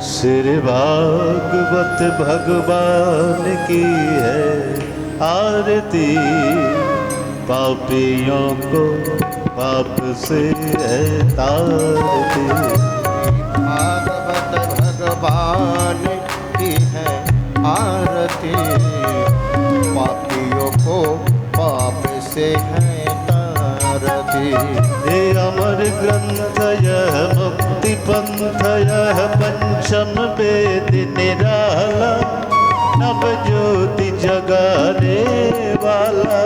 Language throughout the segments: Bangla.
श्री भागवत भगवान की है आरती, पापियों को पाप से है तारती। भागवत भगवान की है आरती, पापियों को पाप से है तारती। ये अमर ग्रंथ यह मुक्ति पंथ यह पंचम वेद निराला, नव ज्योति जगाने वाला।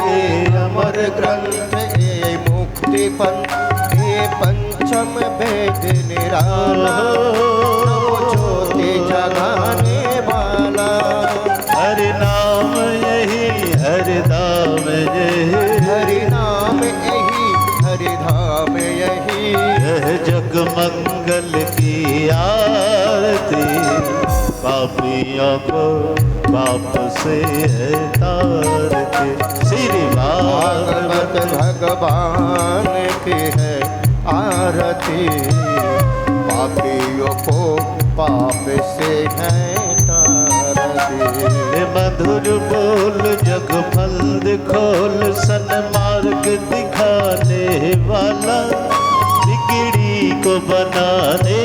ये अमर ग्रंथ ये मुक्ति पंथ ये पंचम वेद निराला, नव ज्योति जगाने वाला। हरि नाम यही हरि धाम यही, हरि नाम यही हरि धाम यही, यह जग मंगल की आरती, पापियों को पाप से है तारती। श्री भागवत भगवान की है आरती, पापियों को पाप से है तारती। मधुर बोल जग फल खोल सन्मार्ग दिखाने वाला, बिगड़ी को बनाने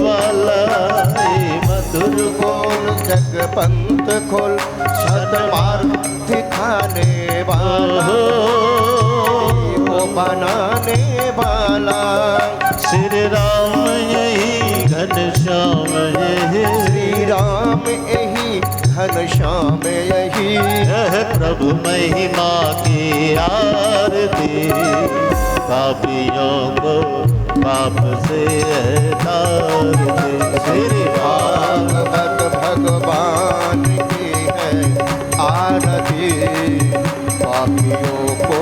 वाला। मधुर बोल जग पंथ खोल सन्मार्ग दिखाने वाला, को बनाने वाला। श्री राम यही घनश्याम यही, श्री राम यही घनश्याम यही, यह प्रभु महिमा की आरती, पापियों को पाप से है तारती। श्री भागवत भगवान की है आरती, पापियों को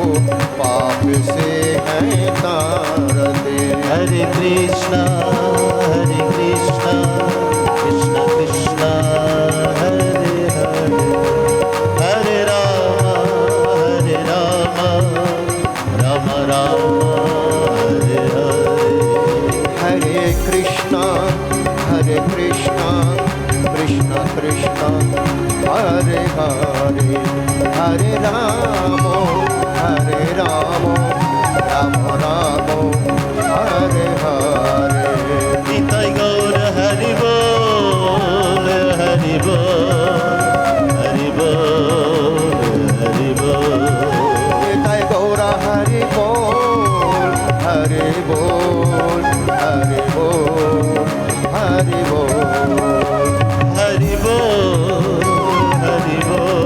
पाप से है तारती। हरे कृष्णा कृष्ण कृष्ण हरे हरे, हरे राम राम राम हरे हरे। हरे कृष्णा कृष्ण कृष्ण हरे हरे, हरे राम राम राम हरे हरे। निताई गौर हरि बोल हरि बोल हरि बोल हरि बोल। निताई गौर हरि बोल हरि बोल हरि बोल हरि बोल हरि बोल हरि बोल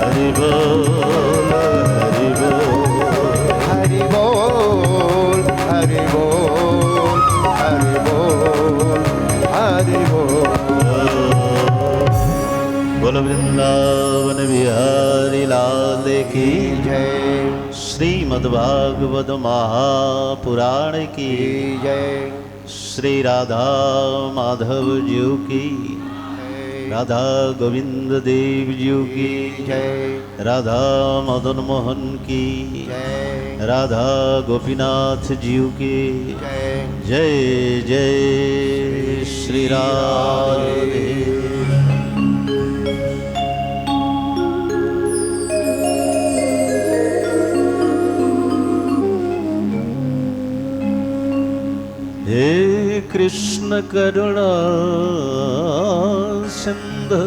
हरि बोल हरि बोल हरि बोल हरि बोल हरि बोल हरि बोल। बोल वृंदावन बिहारी लाल की जय, श्रीमद्भागवत महापुराण की जय, श्री राधा माधव जी की, राधा गोविंद देव जी की जय, राधा मदन मोहन की जय, राधा गोपीनाथ जी की जय। जय जय श्री राधे। हे कृष्ण करुणा सिंधु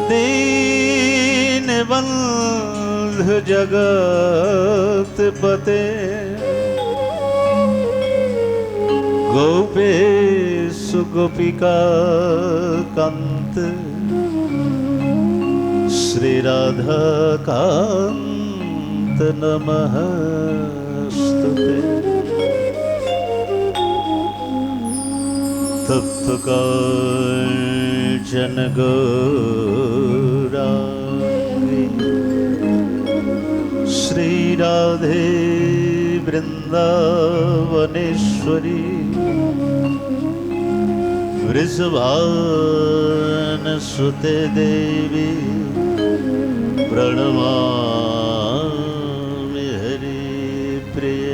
दीन बंधु जगत पते, गोपेश गोपिका कांत श्री राधा कांत नमस्तुते। तप्त कांचन गौरांगी श्री राधे वृंदावनेश्वरी, वृषभान सुते देवी प्रणमामि हरि प्रिय।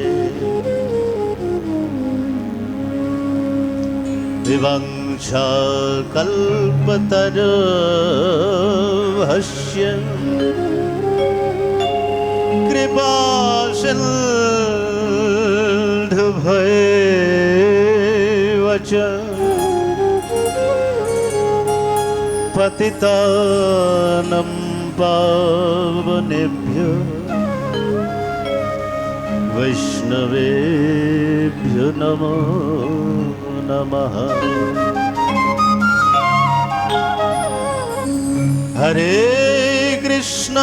विवंशा कल्पतरुभ्यश्च कृपासिन्धुभ्येव च पतितानं पावनेभ्यो वैष्णवेभ्यो नमो नमः। हरे कृष्ण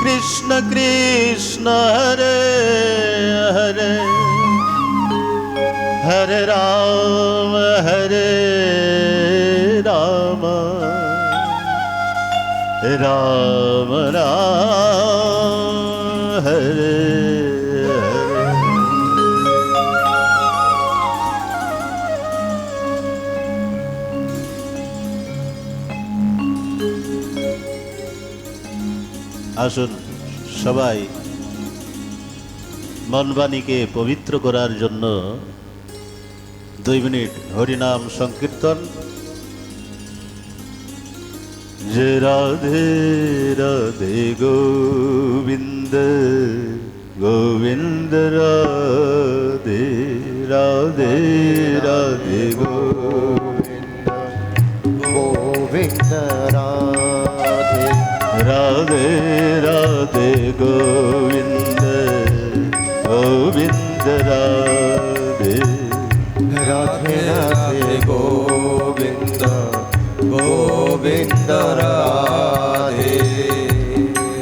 कृष्ण कृष्ण हरे हरे हरे राम राम राम हरे हरे। আসুন সবাই মন বাণীকে পবিত্র করার জন্য 2 মিনিট হরিনাম সংকীর্তন। जय राधे राधे गोविंद गोविंद राधे राधे राधे गोविंद गोविंद राधे राधे राधे गोविंद गोविंद राधे राधे राधे गोविंद गोविंद राधे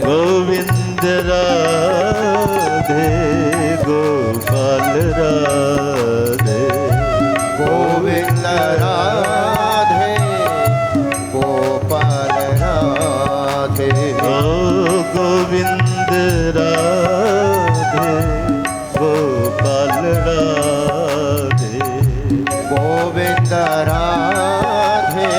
गोविंद राधे गोपाल राधे गोविंद राधे गोपाल राधे ओ गोविंद राधे गोपाल राधे गोविंद राधे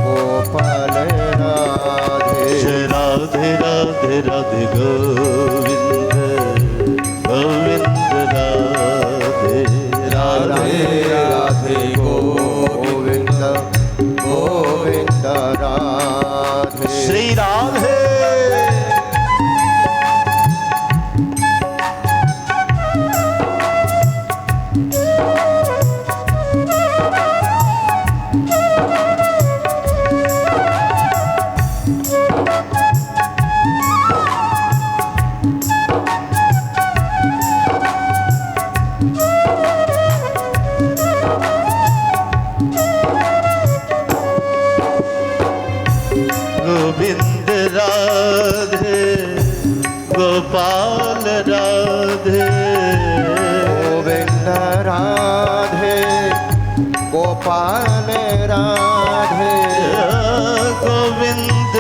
गोपाल राधे राधे राधे राधे गोविंद गोविंद राधे राधे राधे गोविंद गोविंद राधे श्री राधे गोविंद राधे गोपाल राधे गोविंद राधे गोपाल राधे गोविंद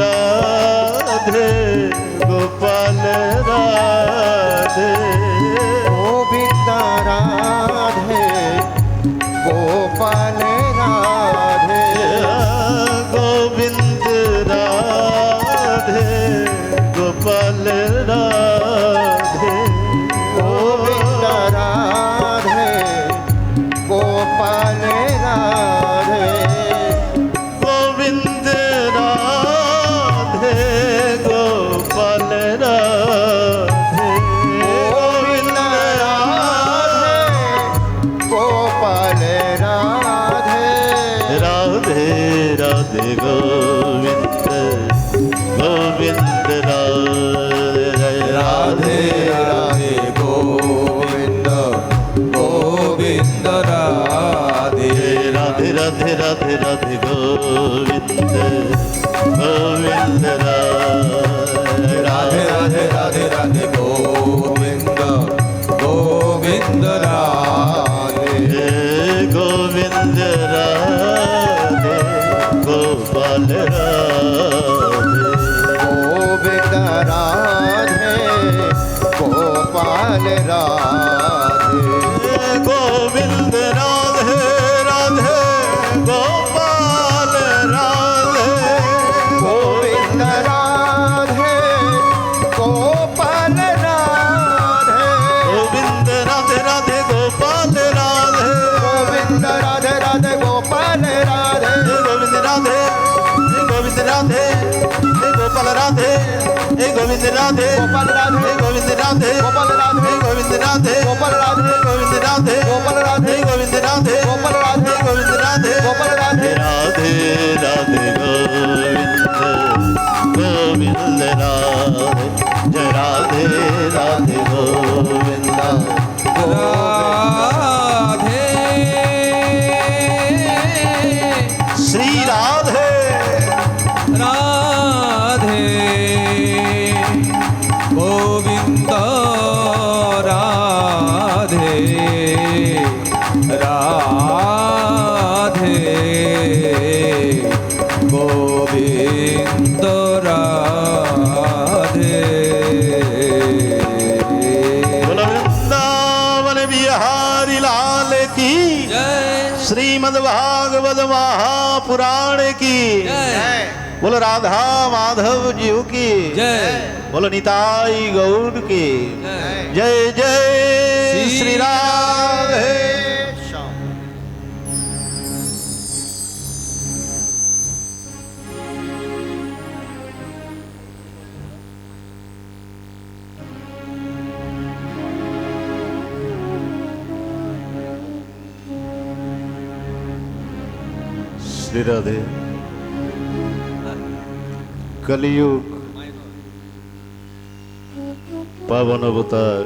राधे गोपाल राधे गोविंद राधे गोपाल राधे गोविंद राधे गोपाल राधे गोविंद राधे गोपाल राधे गोविंद राधे गोपाल राधे गोविंद राधे गोपाल राधे राधे राधे गोविंद गोविंद राधे राधे राधे गोविंद गोविंद राधे राधे राधे राधे राधे गोविंद गोविंद राधे राधे राधे राधे राधे गोविंद गोविंद राधे गोविंद राधे गोपाल राधे गोविंद राधे गोपाल राधे गोविंद राधे राधे गोपाल राधे गोविंद राधे गोपाल राधे गोविंद राधे এই গোবিন্দ রাধে গোপাল রাধে এই গোবিন্দ রাধে গোপাল রাধে এই গোবিন্দ রাধে গোপাল রাধে এই গোবিন্দ রাধে গোপাল রাধে এই গোবিন্দ রাধে গোপাল রাধে এই গোবিন্দ রাধে গোপাল রাধে রাধে রাধে গোবিন্দ রাধে জয় রাধে রাধে গোবিন্দ রাধে শ্রী রাধে রাধে গোবিন্দ রাধে রাধে গোবিন্দ রাধে बोलो वृंदावन बिहारी लाल की जय श्रीमद् भागवत महापुराण की जय बोलो राधा माधव जी की जय बोलो निताई गौर की जय जय जय श्री राधे श्याम श्री राधे कलियुग पावन अवतार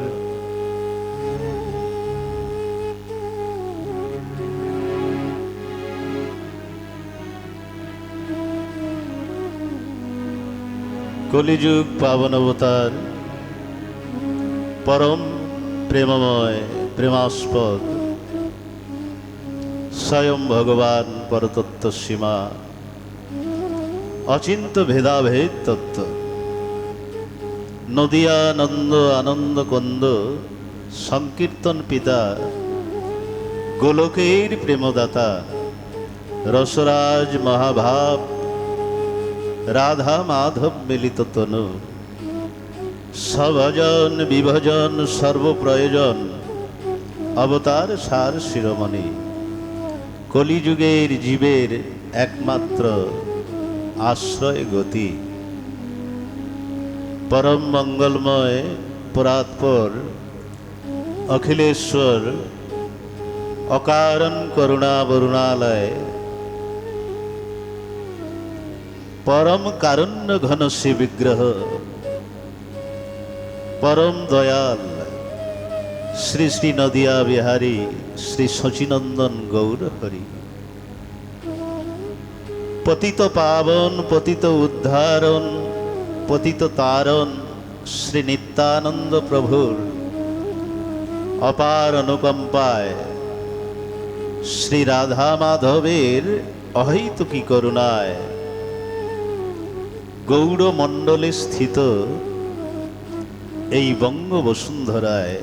कलिजुग पावन अवतार परम प्रेममय प्रेमास्पद स्वयं भगवान परतत्व सीमा अचिंत भेदाभेद तत्व नदियानंद आनंद कंद संकीर्तन पिता गोलकेर प्रेमदाता रसराज महाभाव राधा माधव मिलित तनु सभजन विभजन सर्वप्रयोजन अवतार सार शिरोमणि कलिजुगेर जीवेर एकमात्र आश्रय गति परम मंगलमय परात्पर अखिलेश्वर अकारण करुणा वरुणालय परम कारुण्य घन श्री विग्रह परम दयाल श्री श्री नदिया बिहारी श्री सचिनंदन गौर हरि पतित पावन पतित उद्धारण पतित तारण श्री नित्यानंद प्रभुर अपार अनुकंपाय श्री राधा माधवेर अहैतुकी करुणाय गौड़ मंडले स्थित এই বঙ্গ বসুন্ধরায়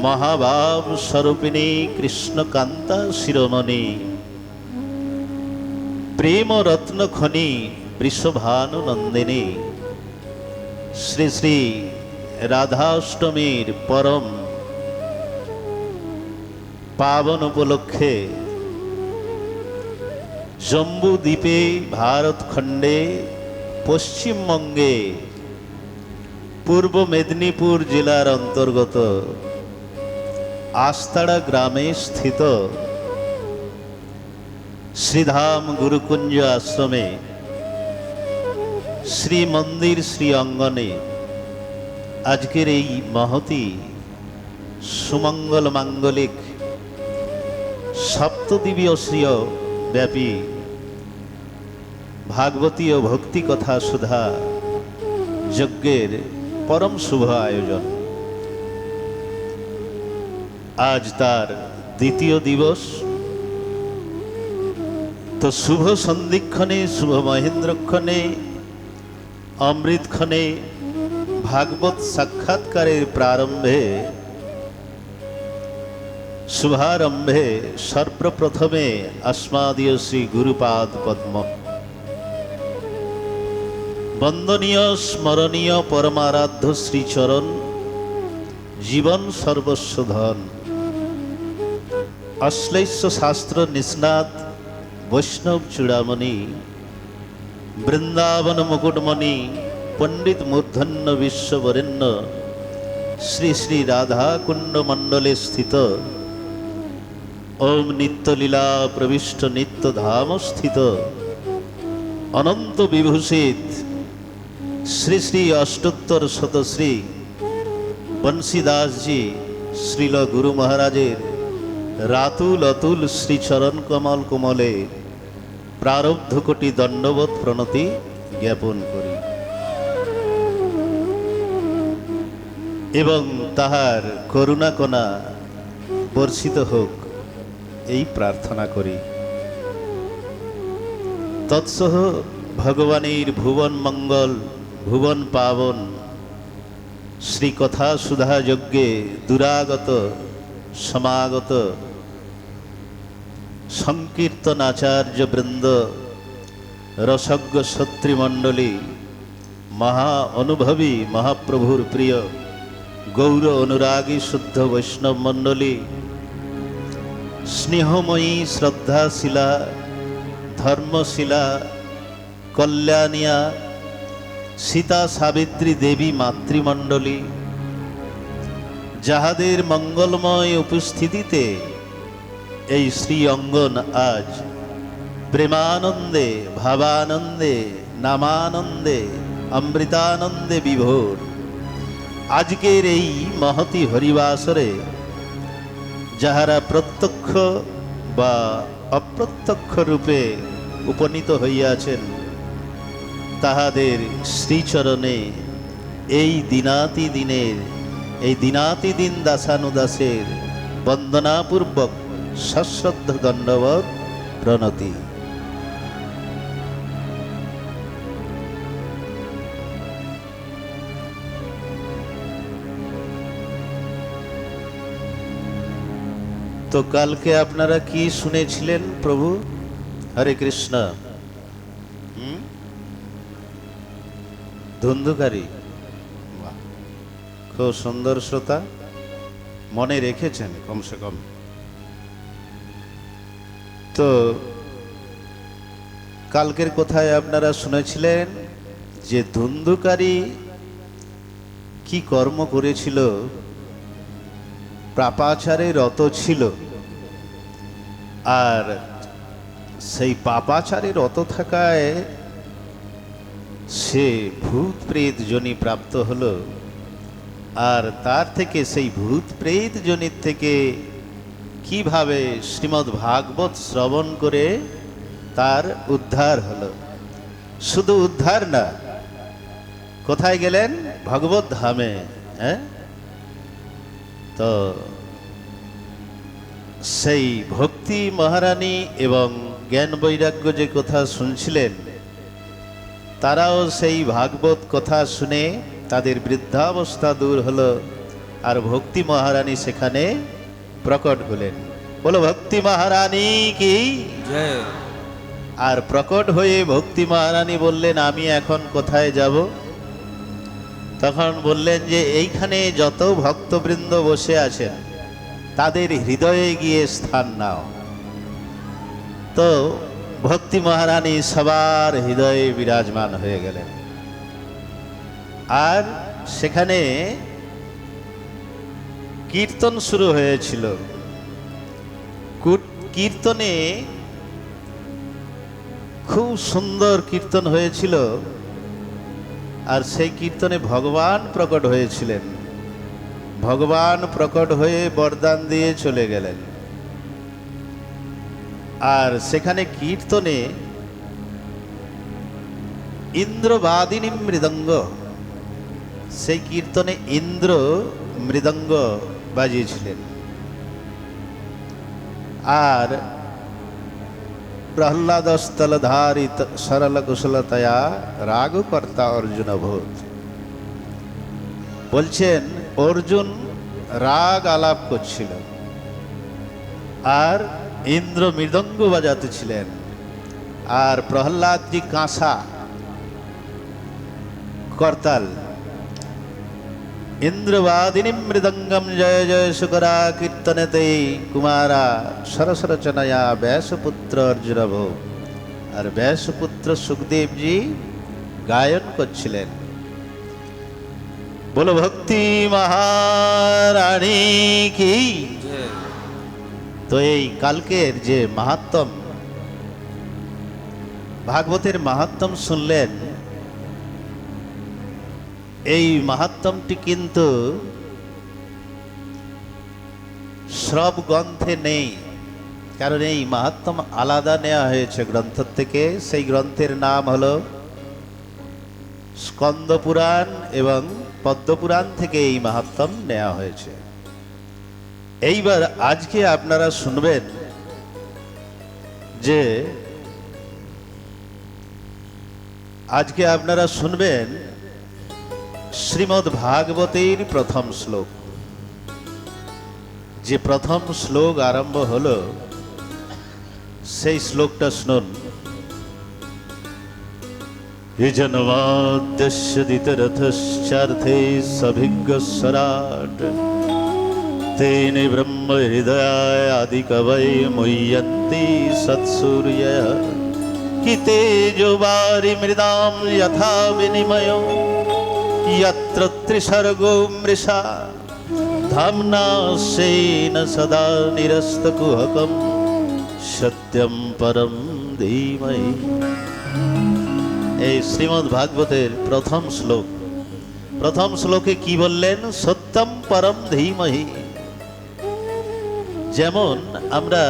মহাভাব স্বরূপিণী কৃষ্ণকান্তা শিরোমণি প্রেম রত্ন খনি বৃষভানু নন্দিনী শ্রী শ্রী রাধাষ্টমীর পরম পাবন উপলক্ষে জম্বু দ্বীপে ভারতখণ্ডে পশ্চিমবঙ্গে पूर्व मेदिनीपुर जिलार अंतर्गत आस्ताड़ा ग्रामे स्थित श्रीधाम गुरुकुंज आश्रमे श्री मंदिर श्री अंगने आजकेर এই महती सुमंगल मांगलिक सप्तदिव्यश्रिय व्यापी भागवतीय भक्ति कथा सुधा यज्ञेर परम शुभ आयोजन आज तार द्वितीय दिवस तो शुभ सन्धिक्षणे शुभ महेंद्रक्षणे अमृतक्षणे भागवत साक्षात्कारेर प्रारम्भे शुभारम्भे सर्वप्रथमे अस्मादीय श्री गुरुपाद पद्म वंदनीय स्मरणीय परमाराध्य श्रीचरण जीवन सर्वस्व धन अश्लेष शास्त्र निष्णात वैष्णव चूड़ामणि वृंदावन मुकुटमणि পণ্ডিত মূর্ধন্য বিশ্ববরেণ্য শ্রী শ্রী রাধাকুণ্ড মণ্ডলে স্থিত ওম নিত্যলীলা প্রবিষ্ট নিত্যধাম স্থিত অনন্ত বিভূষিত শ্রী শ্রী অষ্টোত্তর শতশ্রী বংশীদাসজি শ্রীল গুরু মহারাজের রাতুল অতুল শ্রীচরণ কমল কোমলে প্রারব্ধ কোটি দণ্ডবৎ প্রণতি জ্ঞাপন করি এবং তাহার করুণাকণা বর্ষিত হোক এই প্রার্থনা করি। তৎসহ ভগবানের ভুবন মঙ্গল ভুবন পাবন শ্রী কথা সুধা যজ্ঞে দুরাগত সমাগত সংকীর্তনাচার্য বৃন্দ রসজ্ঞ সত্রীমণ্ডলী মহা অনুভবী মহাপ্রভুর প্রিয় গৌর অনুরাগী শুদ্ধ বৈষ্ণব মণ্ডলী স্নেহময়ী শ্রদ্ধাশীলা ধর্মশীলা কল্যাণিয়া সীতা সাবিত্রী দেবী মাতৃমণ্ডলী যাহাদের মঙ্গলময় উপস্থিতিতে এই শ্রী অঙ্গন আজ প্রেমানন্দে ভাবানন্দে নামানন্দে অমৃতানন্দে বিভোর। আজকের এই মহতি হরিবাসরে যাহারা প্রত্যক্ষ বা অপ্রত্যক্ষ রূপে উপনীত হইয়াছেন তাহাদের শ্রীচরণে এই দিনাতি দিনের এই দিনাতি দিন দাসানুদাসের বন্দনাপূর্বক সশ্রদ্ধ দণ্ডবৎ প্রণতি। তো কালকে আপনারা কি শুনেছিলেন প্রভু? হরে কৃষ্ণ। ধুন্ধুকারী, খুব সুন্দর শ্রোতা, মনে রেখেছেন কমসে কম। তো কালকের কথায় আপনারা শুনেছিলেন যে ধুন্ধুকারী কি কর্ম করেছিল? পাপাচারে রত ছিল, আর সেই পাপাচারে রত থাকায় সে ভূত প্রেত যোনি প্রাপ্ত হলো, আর তার থেকে সেই ভূত প্রেত যোনির থেকে কিভাবে শ্রীমদ্ ভাগবত শ্রবণ করে তার উদ্ধার হলো। শুধু উদ্ধার না, কোথায় গেলেন? ভগবত ধামে। হ্যাঁ, তো সেই ভক্তি মহারানী এবং জ্ঞান বৈরাগ্য যে কথা শুনছিলেন, তারাও সেই ভাগবত কথা শুনে তাদের বৃদ্ধাবস্থা দূর হলো, আর ভক্তি মহারানী সেখানে প্রকট হলেন। বলো ভক্তি মহারানী কি জয়। আর প্রকট হয়ে ভক্তি মহারানী বললেন, আমি এখন কোথায় যাব? তখন বললেন যে এইখানে যত ভক্তবৃন্দ বসে আছেন তাদের হৃদয়ে গিয়ে স্থান নাও। তো ভক্তি মহারানী সবার হৃদয়ে বিরাজমান হয়ে গেলেন, আর সেখানে কীর্তন শুরু হয়েছিল। কীর্তনে খুব সুন্দর কীর্তন হয়েছিল, আর সেই কীর্তনে ভগবান প্রকট হয়েছিলেন। ভগবান প্রকট হয়ে বরদান দিয়ে চলে গেলেন, আর সেখানে কীর্তনে ইন্দ্রবাদিনী মৃদঙ্গ, সেই কীর্তনে ইন্দ্র মৃদঙ্গ বাজিয়েছিলেন। আর প্রহ্লাদস্থলধারিত সরল কুশলতয়া রাগকর্তা অর্জুন ভূত। বলছেন অর্জুন রাগ আলাপ করছিল, আর ইন্দ্র মৃদঙ্গ বাজাতেছিলেন, আর প্রহ্লাদজি কাঁসা করতাল। ইন্দ্রবাদিনী মৃদঙ্গম জয় জয় শুকরা কীর্তনেতে কুমারা সরসরচনয়া ব্যাসপুত্র অর্জুন ভূ। আর ব্যাসপুত্র সুখদেবজি গায়ন করছিলেন। বলো ভক্তি মহারানী কি। जय তো এই কালকের যে মাহাত্ম্য, ভাগবতের মাহাত্ম্য শুনলেন, এই মাহাত্ম্যটি কিন্তু সব গ্রন্থে নেই, কারণ এই মাহাত্ম্য আলাদা নেওয়া হয়েছে গ্রন্থ থেকে। সেই গ্রন্থের নাম হলো স্কন্দ পুরাণ এবং পদ্মপুরাণ থেকে এই মাহাত্ম্য নেওয়া হয়েছে। এইবার আজকে আপনারা শুনবেন যে আজকে আপনারা শুনবেন শ্রীমদ্ ভাগবতের প্রথম শ্লোক। যে প্রথম শ্লোক আরম্ভ হলো সেই শ্লোকটা শুনুন। হিজনমাদ্যদিতরথশ্চার্থে সভিজ্ঞ সরাট তেনে ব্রহ্ম হৃদয় আদি কবৈ মুহ্যন্তি সৎসূর্য কি তেজো বারি মৃদাম যথা বিনিময় यत्र त्रिसर्गो मृषा धाम्ना स्वेन सदा निरस्तकुहकं सत्यं परं धीमहि। এই শ্রীমদ্ ভাগবতের প্রথম শ্লোক। প্রথম শ্লোকে কি বললেন? সত্যম পরম ধীমহি। যেমন আমরা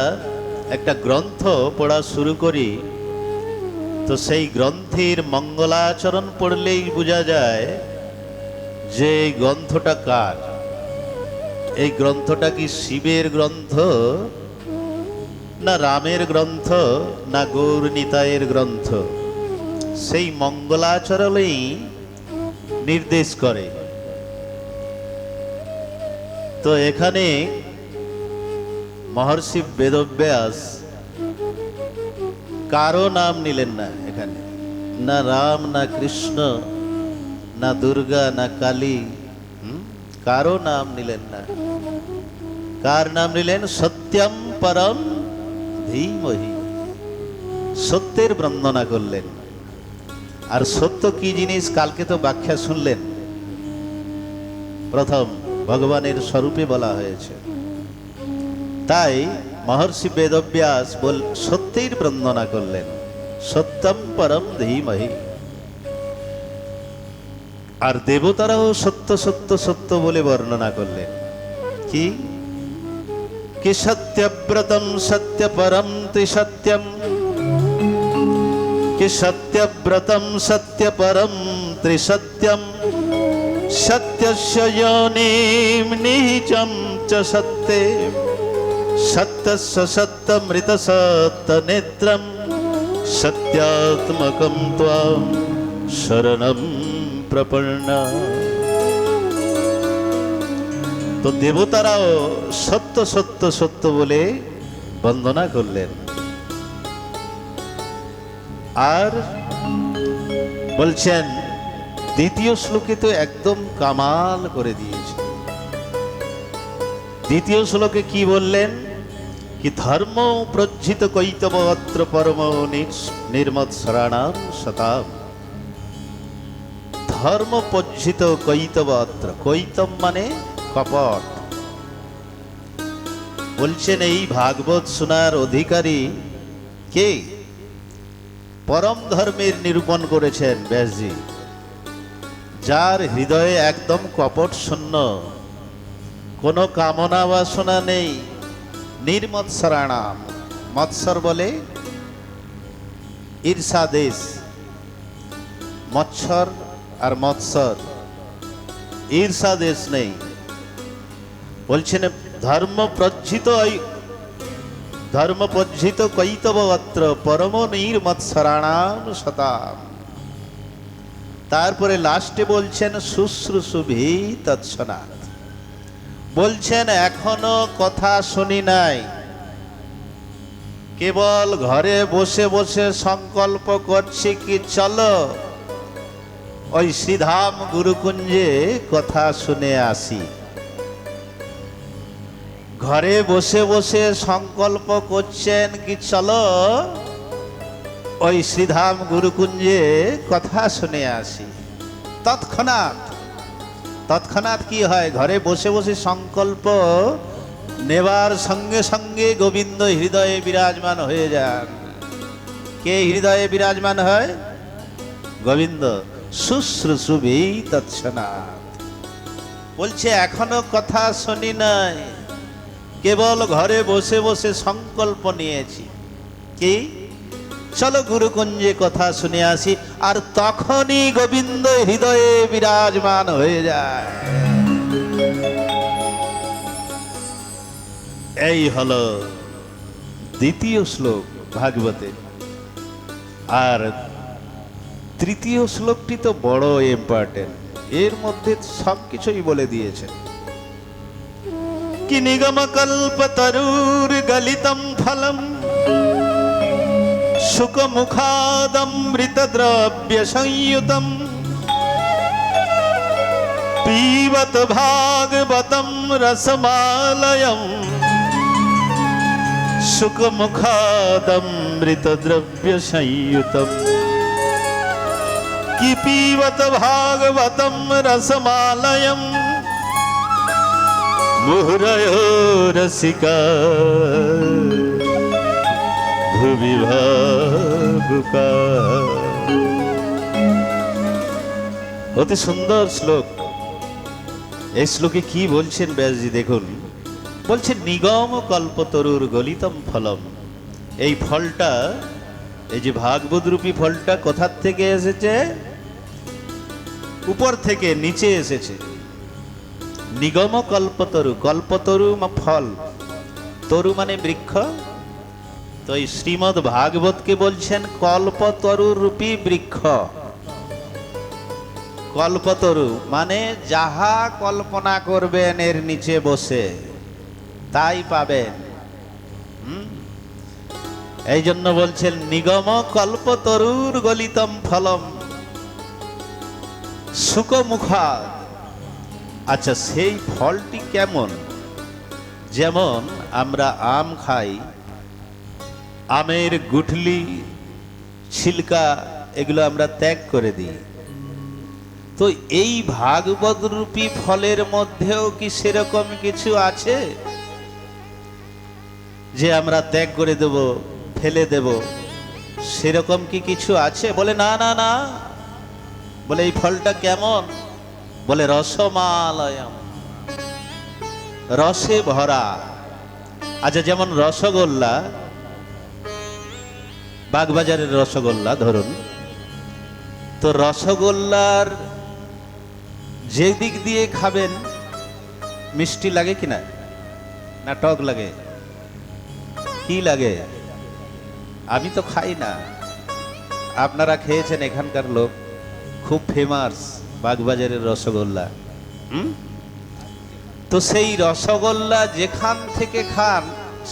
একটা গ্রন্থ পড়া শুরু করি, তো সেই গ্রন্থের মঙ্গলাচরণ পড়লেই বোঝা যায় যে এই গ্রন্থটা কার। এই গ্রন্থটা কি শিবের গ্রন্থ, না রামের গ্রন্থ, না গৌর নিতাইয়ের গ্রন্থ? সেই মঙ্গলাচরণেই নির্দেশ করে। তো এখানে মহর্ষি বেদব্যাস কারো নাম নিলেন না এখানে, না রাম, না কৃষ্ণ, না দুর্গা, না কালী, কারো নাম নিলেন না। কার নাম নিলেন? সত্যম পরম ধীমহি। সত্যের বর্ণনা করলেন। আর সত্য কি জিনিস কালকে তো ব্যাখ্যা শুনলেন। প্রথম ভগবানের স্বরূপে বলা হয়েছে, তাই মহর্ষি বেদব্যাস সত্যের বর্ণনা করলেন, সত্যম পরম ধীমহি। আর দেবতারাও সত্য সত্য সত্য বলে বর্ণনা করলেন। কি কি সত্যব্রতম সত্য পরম ত্রিসত্যম, কি সত্যব্রতম সত্য পরম ত্রিসত্যম, সত্যস্য যোনিম নিহিচম চ সত্যে, সত্যস্য সত্যমৃত সত্যনেত্রম, সত্যাত্মকম ত্বাম শরণম প্রপন্না। তো দেবতারাও সত্য সত্য সত্য বলে বন্দনা করলেন। আর বলছেন দ্বিতীয় শ্লোকে তো একদম কামাল করে দিয়েছে। দ্বিতীয় শ্লোকে কি বললেন? কি ধর্ম প্রজ্জিত কৈতব অত্র পরম নির্মৎসরাণাম শতাম। ধর্ম প্রজ্জিত কৈতব অত্র, কৈতব মানে কপট। বলছেন এই ভাগবত শোনার অধিকারী কে? পরম ধর্মের নিরূপণ করেছেন ব্যাসজি, যার হৃদয়ে একদম কপট শূন্য, কোনো কামনা বাসনা নেই। নির্মৎসরাণাম, মৎসর বলে ঈর্ষাদেশ, মৎসর আর মৎসর, ঈর্ষাদেশ নেই। বলছেন ধর্ম প্রজ্জিত কৈতব অত্র পরম নির্মৎসরাণাম শতাম। তারপরে লাস্টে বলছেন শুশ্রূষুভি তৎসনাৎ। বলছেন এখনো কথা শুনি নাই, কেবল ঘরে বসে বসে সংকল্প করছি কি চলো ওই শ্রীধাম গুরুকুঞ্জে কথা শুনে আসি। ঘরে বসে বসে সংকল্প করছেন কি চলো ওই শ্রীধাম গুরুকুঞ্জে কথা শুনে আসি। তৎক্ষণাৎ তৎক্ষণাৎ কি হয়, ঘরে বসে বসে সংকল্প নেবার সঙ্গে সঙ্গে গোবিন্দ হৃদয়ে বিরাজমান হয়ে যান। কে হৃদয়ে বিরাজমান হয়? গোবিন্দ। শুশ্রূষুভি তৎক্ষণাৎ। বলছে এখনো কথা শুনি নাই, কেবল ঘরে বসে বসে সংকল্প নিয়েছি কি চলো গুরুকুঞ্জে কথা শুনে আসি, আর তখনই গোবিন্দ হৃদয়ে বিরাজমান হয়ে যায়। এই হলো দ্বিতীয় শ্লোক ভাগবতে। আর তৃতীয় শ্লোকটি তো বড় ইম্পর্টেন্ট, এর মধ্যে সবকিছুই বলে দিয়েছেন। কি নিগম কল্পতরুর গলিতম ফলম শুক মুখাদমৃত দ্রব্য সংযুতম পীবত ভাগবতম রসমালয়ম শুক মুখাদমৃত দ্রব্য সংযুতম। কি পীবত ভাগবতম রসমালয়ম মুহুরয়ো রসিকা ভুবি ভাবুকা। অতি সুন্দর শ্লোক। এই শ্লোকে কি বলছেন ব্যাসজি দেখুন। বলছেন নিগম কল্পতরুর গলিতম ফলম। এই ফলটা, এই যে ভাগবত রূপী ফলটা কোথার থেকে এসেছে? উপর থেকে নিচে এসেছে। নিগম কল্পতরু, কল্পতরু ফল, তরু মানে বৃক্ষ। তো এই শ্রীমদ ভাগবতকে বলছেন কল্পতরু রূপী বৃক্ষ। কল্পতরু মানে যাহা কল্পনা করবেন এর নিচে বসে তাই পাবেন। এই জন্য বলছেন নিগম কল্পতরুর গলিতম ফলম শুকমুখা। আচ্ছা, সেই ফলটি কেমন? যেমন আমরা আম খাই, আমের গুঠলি ছিলকা এগুলো আমরা ত্যাগ করে দিই। তো এই ভাগবত রূপী ফলের মধ্যেও কি সেরকম কিছু আছে যে আমরা ত্যাগ করে দেব, ফেলে দেব? সেরকম কি কিছু আছে? বলে না না না। বলে এই ফলটা কেমন? বলে রসমালয়ম, রসে ভরা। আচ্ছা, যেমন রসগোল্লা, বাগবাজারের রসগোল্লা ধরুন, তো রসগোল্লার যে দিক দিয়ে খাবেন মিষ্টি লাগে কিনা, না টক লাগে? কি লাগে? আমি তো খাই না, আপনারা খেয়েছেন, এখানকার লোক, খুব ফেমাস বাগবাজারের রসগোল্লা। তো সেই রসগোল্লা যেখান থেকে খান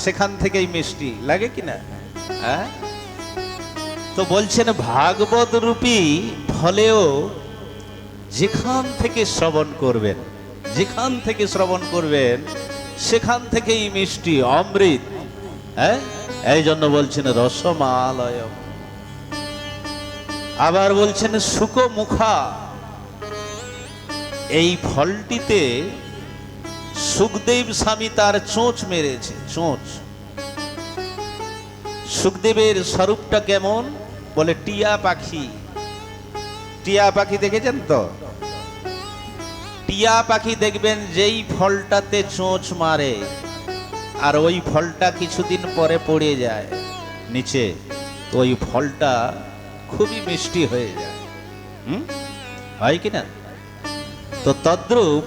সেখান থেকেই মিষ্টি লাগে কিনা? হ্যাঁ। তো বলছেন ভাগবত রূপী ফলেও যেখান থেকে শ্রবণ করবেন, যেখান থেকে শ্রবণ করবেন সেখান থেকেই মিষ্টি, অমৃত। হ্যাঁ, এই জন্য বলছেন রসমালয়। আবার বলছেন শুকমুখা। এই ফলটিতে সুখদেব স্বামী তার চোঁচ মেরেছে, চোঁচ। সুখদেবের স্বরূপটা কেমন? বলে টিয়া পাখি। টিয়া পাখি দেখেছেন তো? টিয়া পাখি দেখবেন যেই ফলটাতে চোঁচ মারে আর ওই ফলটা কিছুদিন পরে পড়ে যায় নিচে, তো ওই ফলটা খুবই মিষ্টি হয়ে যায়। হয় কিনা? তো তদ্রূপ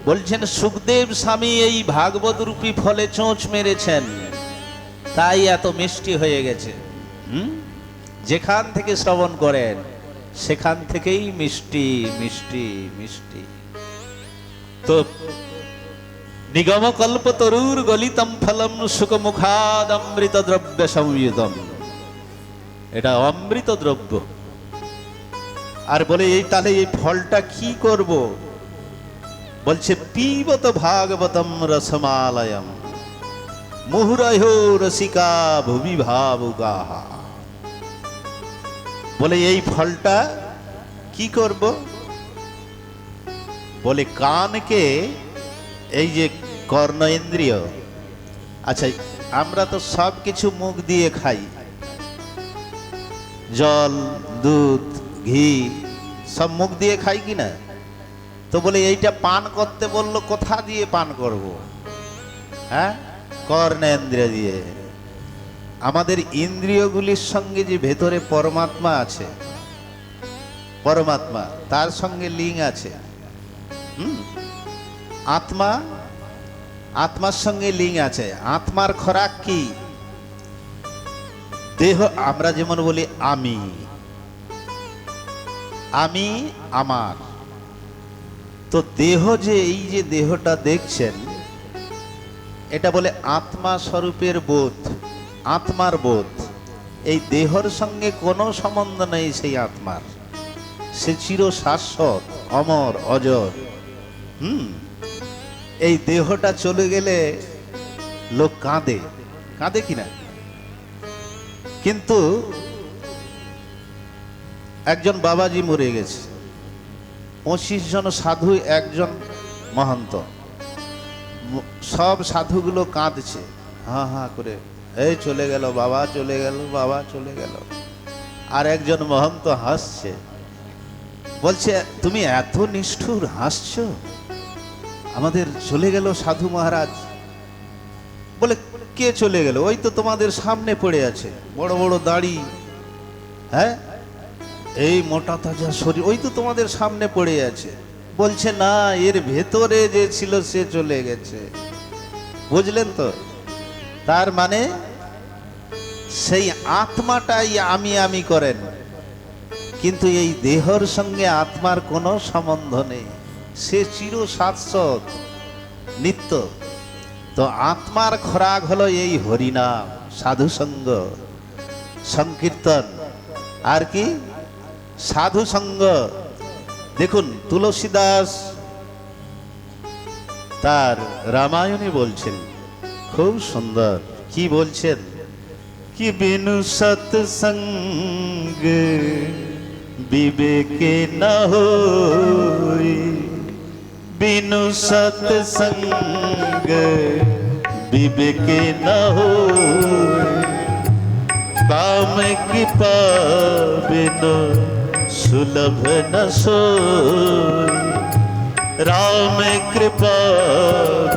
বলছেন সুখদেব স্বামী এই ভাগবত রূপী ফলে চোঁচ মেরেছেন, তাই এত মিষ্টি হয়ে গেছে। যেখান থেকে শ্রবণ করেন সেখান থেকেই মিষ্টি মিষ্টি মিষ্টি। তো নিগম কল্পতরুর গলিতম ফলম শুকমুখাদ অমৃত দ্রব্য সংযুতম। এটা অমৃত দ্রব্য। আর বলে এই তাহলে এই ফলটা কি করব? বলছে পিবত ভাগবতম রসমালয়ম মুহুরহ রসিকা ভুবি ভাবুকাহা। বলে এই ফলটা কি করব? বলে কানকে, এই যে কর্ণ ইন্দ্রিয়, আচ্ছা আমরা তো সব কিছু মুখ দিয়ে খাই, জল, দুধ, ঘি সব মুখ দিয়ে খাই কিনা? তো বলে এইটা পান করতে বললো, কোথা দিয়ে পান করব? হ্যাঁ, কর্ণেন্দ্রিয় দিয়ে। আমাদের ইন্দ্রিয়গুলির সঙ্গে যে ভেতরে পরমাত্মা আছে, পরমাত্মা তার সঙ্গে লিঙ্ক আছে। আত্মা, আত্মার সঙ্গে লিঙ্ক আছে। আত্মার খোরাক কি? দেহ। আমরা যেমন বলি আমি, আমি, আমার। তো দেহ, যে এই যে দেহটা দেখছেন, এটা বলে আত্মা স্বরূপের বোধ, আত্মার বোধ। এই দেহর সঙ্গে কোনো সম্বন্ধ নেই সেই আত্মার। সে চির শাশ্বত, অমর, অজর। এই দেহটা চলে গেলে লোক কাঁদে, কাঁদে কিনা? কিন্তু একজন বাবাজি মরে গেছে, 25 জন সাধু, একজন মহন্ত, সব সাধুগুলো কাঁদছে হা হা করে, এই চলে গেল বাবা, চলে গেল বাবা, চলে গেল। আর একজন মহন্ত হাসছে, বলছে তুমি এত নিষ্ঠুর হাসছো, আমাদের চলে গেল সাধু মহারাজ। বলে কে চলে গেল? ওই তো তোমাদের সামনে পড়ে আছে, বড় বড় দাড়ি, হ্যাঁ, এই মোটা তাজা শরীর, ওই তো তোমাদের সামনে পড়ে আছে। বলছে না, এর ভেতরে যে ছিল সে চলে গেছে। বুঝলেন তো? তার মানে সেই আত্মাটাই আমি আমি করেন, কিন্তু এই দেহর সঙ্গে আত্মার কোনো সম্বন্ধ নেই। সে চির শাশ্বত, নিত্য। তো আত্মার খোরাক হলো এই হরিনাম, সাধুসঙ্গ, সংকীর্তন, আর কি সাধু সঙ্গ। দেখুন তুলসীদাস তার রামায়ণে বলছেন, খুব সুন্দর। কি বলছেন? কি বিনু সৎসঙ্গ বিবেকে না হই, বিনু সৎসঙ্গ বিবেকে না হই, কাম কৃপা বিনু सुलभ न सोई, राम कृपा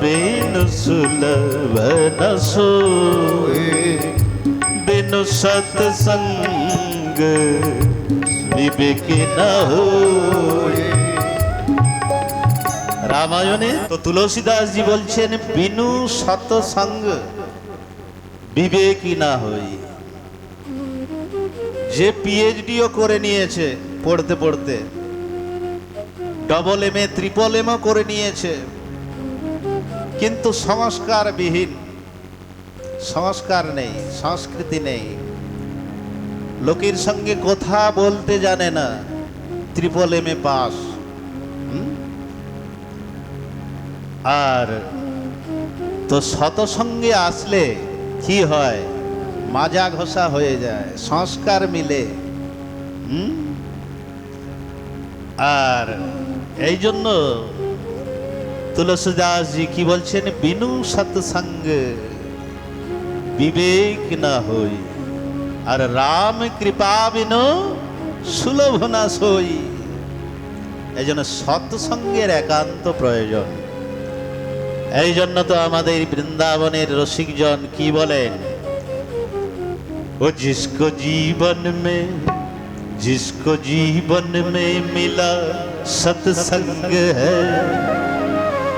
बिनु सुलभ न सोई, बिनु सत्संग विवेक न होई। রামায়ণে তো তুলসীদাস জি বলছেন, বিনু সৎসঙ্গ বিবেকী না হই। যে পিএইচডিও করে নিয়েছে পড়তে পড়তে, ডবল এমএ, ট্রিপল এমও করে নিয়েছে, কিন্তু সংস্কার বিহীন, সংস্কার নেই, সংস্কৃতি নেই, লোকের সঙ্গে কথা বলতে জানে না, ট্রিপল এমএ পাস। আর তো সৎসঙ্গে আসলে কি হয়? মাজা ঘষা হয়ে যায়, সংস্কার মিলে। আর এই জন্য তুলসীদাস জি কি বলছেন? বিনু সৎসঙ্গ বিবেক না হই, আর রাম কৃপা বিনু সুলভ না সই। এই জন্য সৎসঙ্গের একান্ত প্রয়োজন। এই জন্য তো আমাদের বৃন্দাবনের রসিকজন কি বলেন? वो जिसको जीवन में मिला सत्संग है,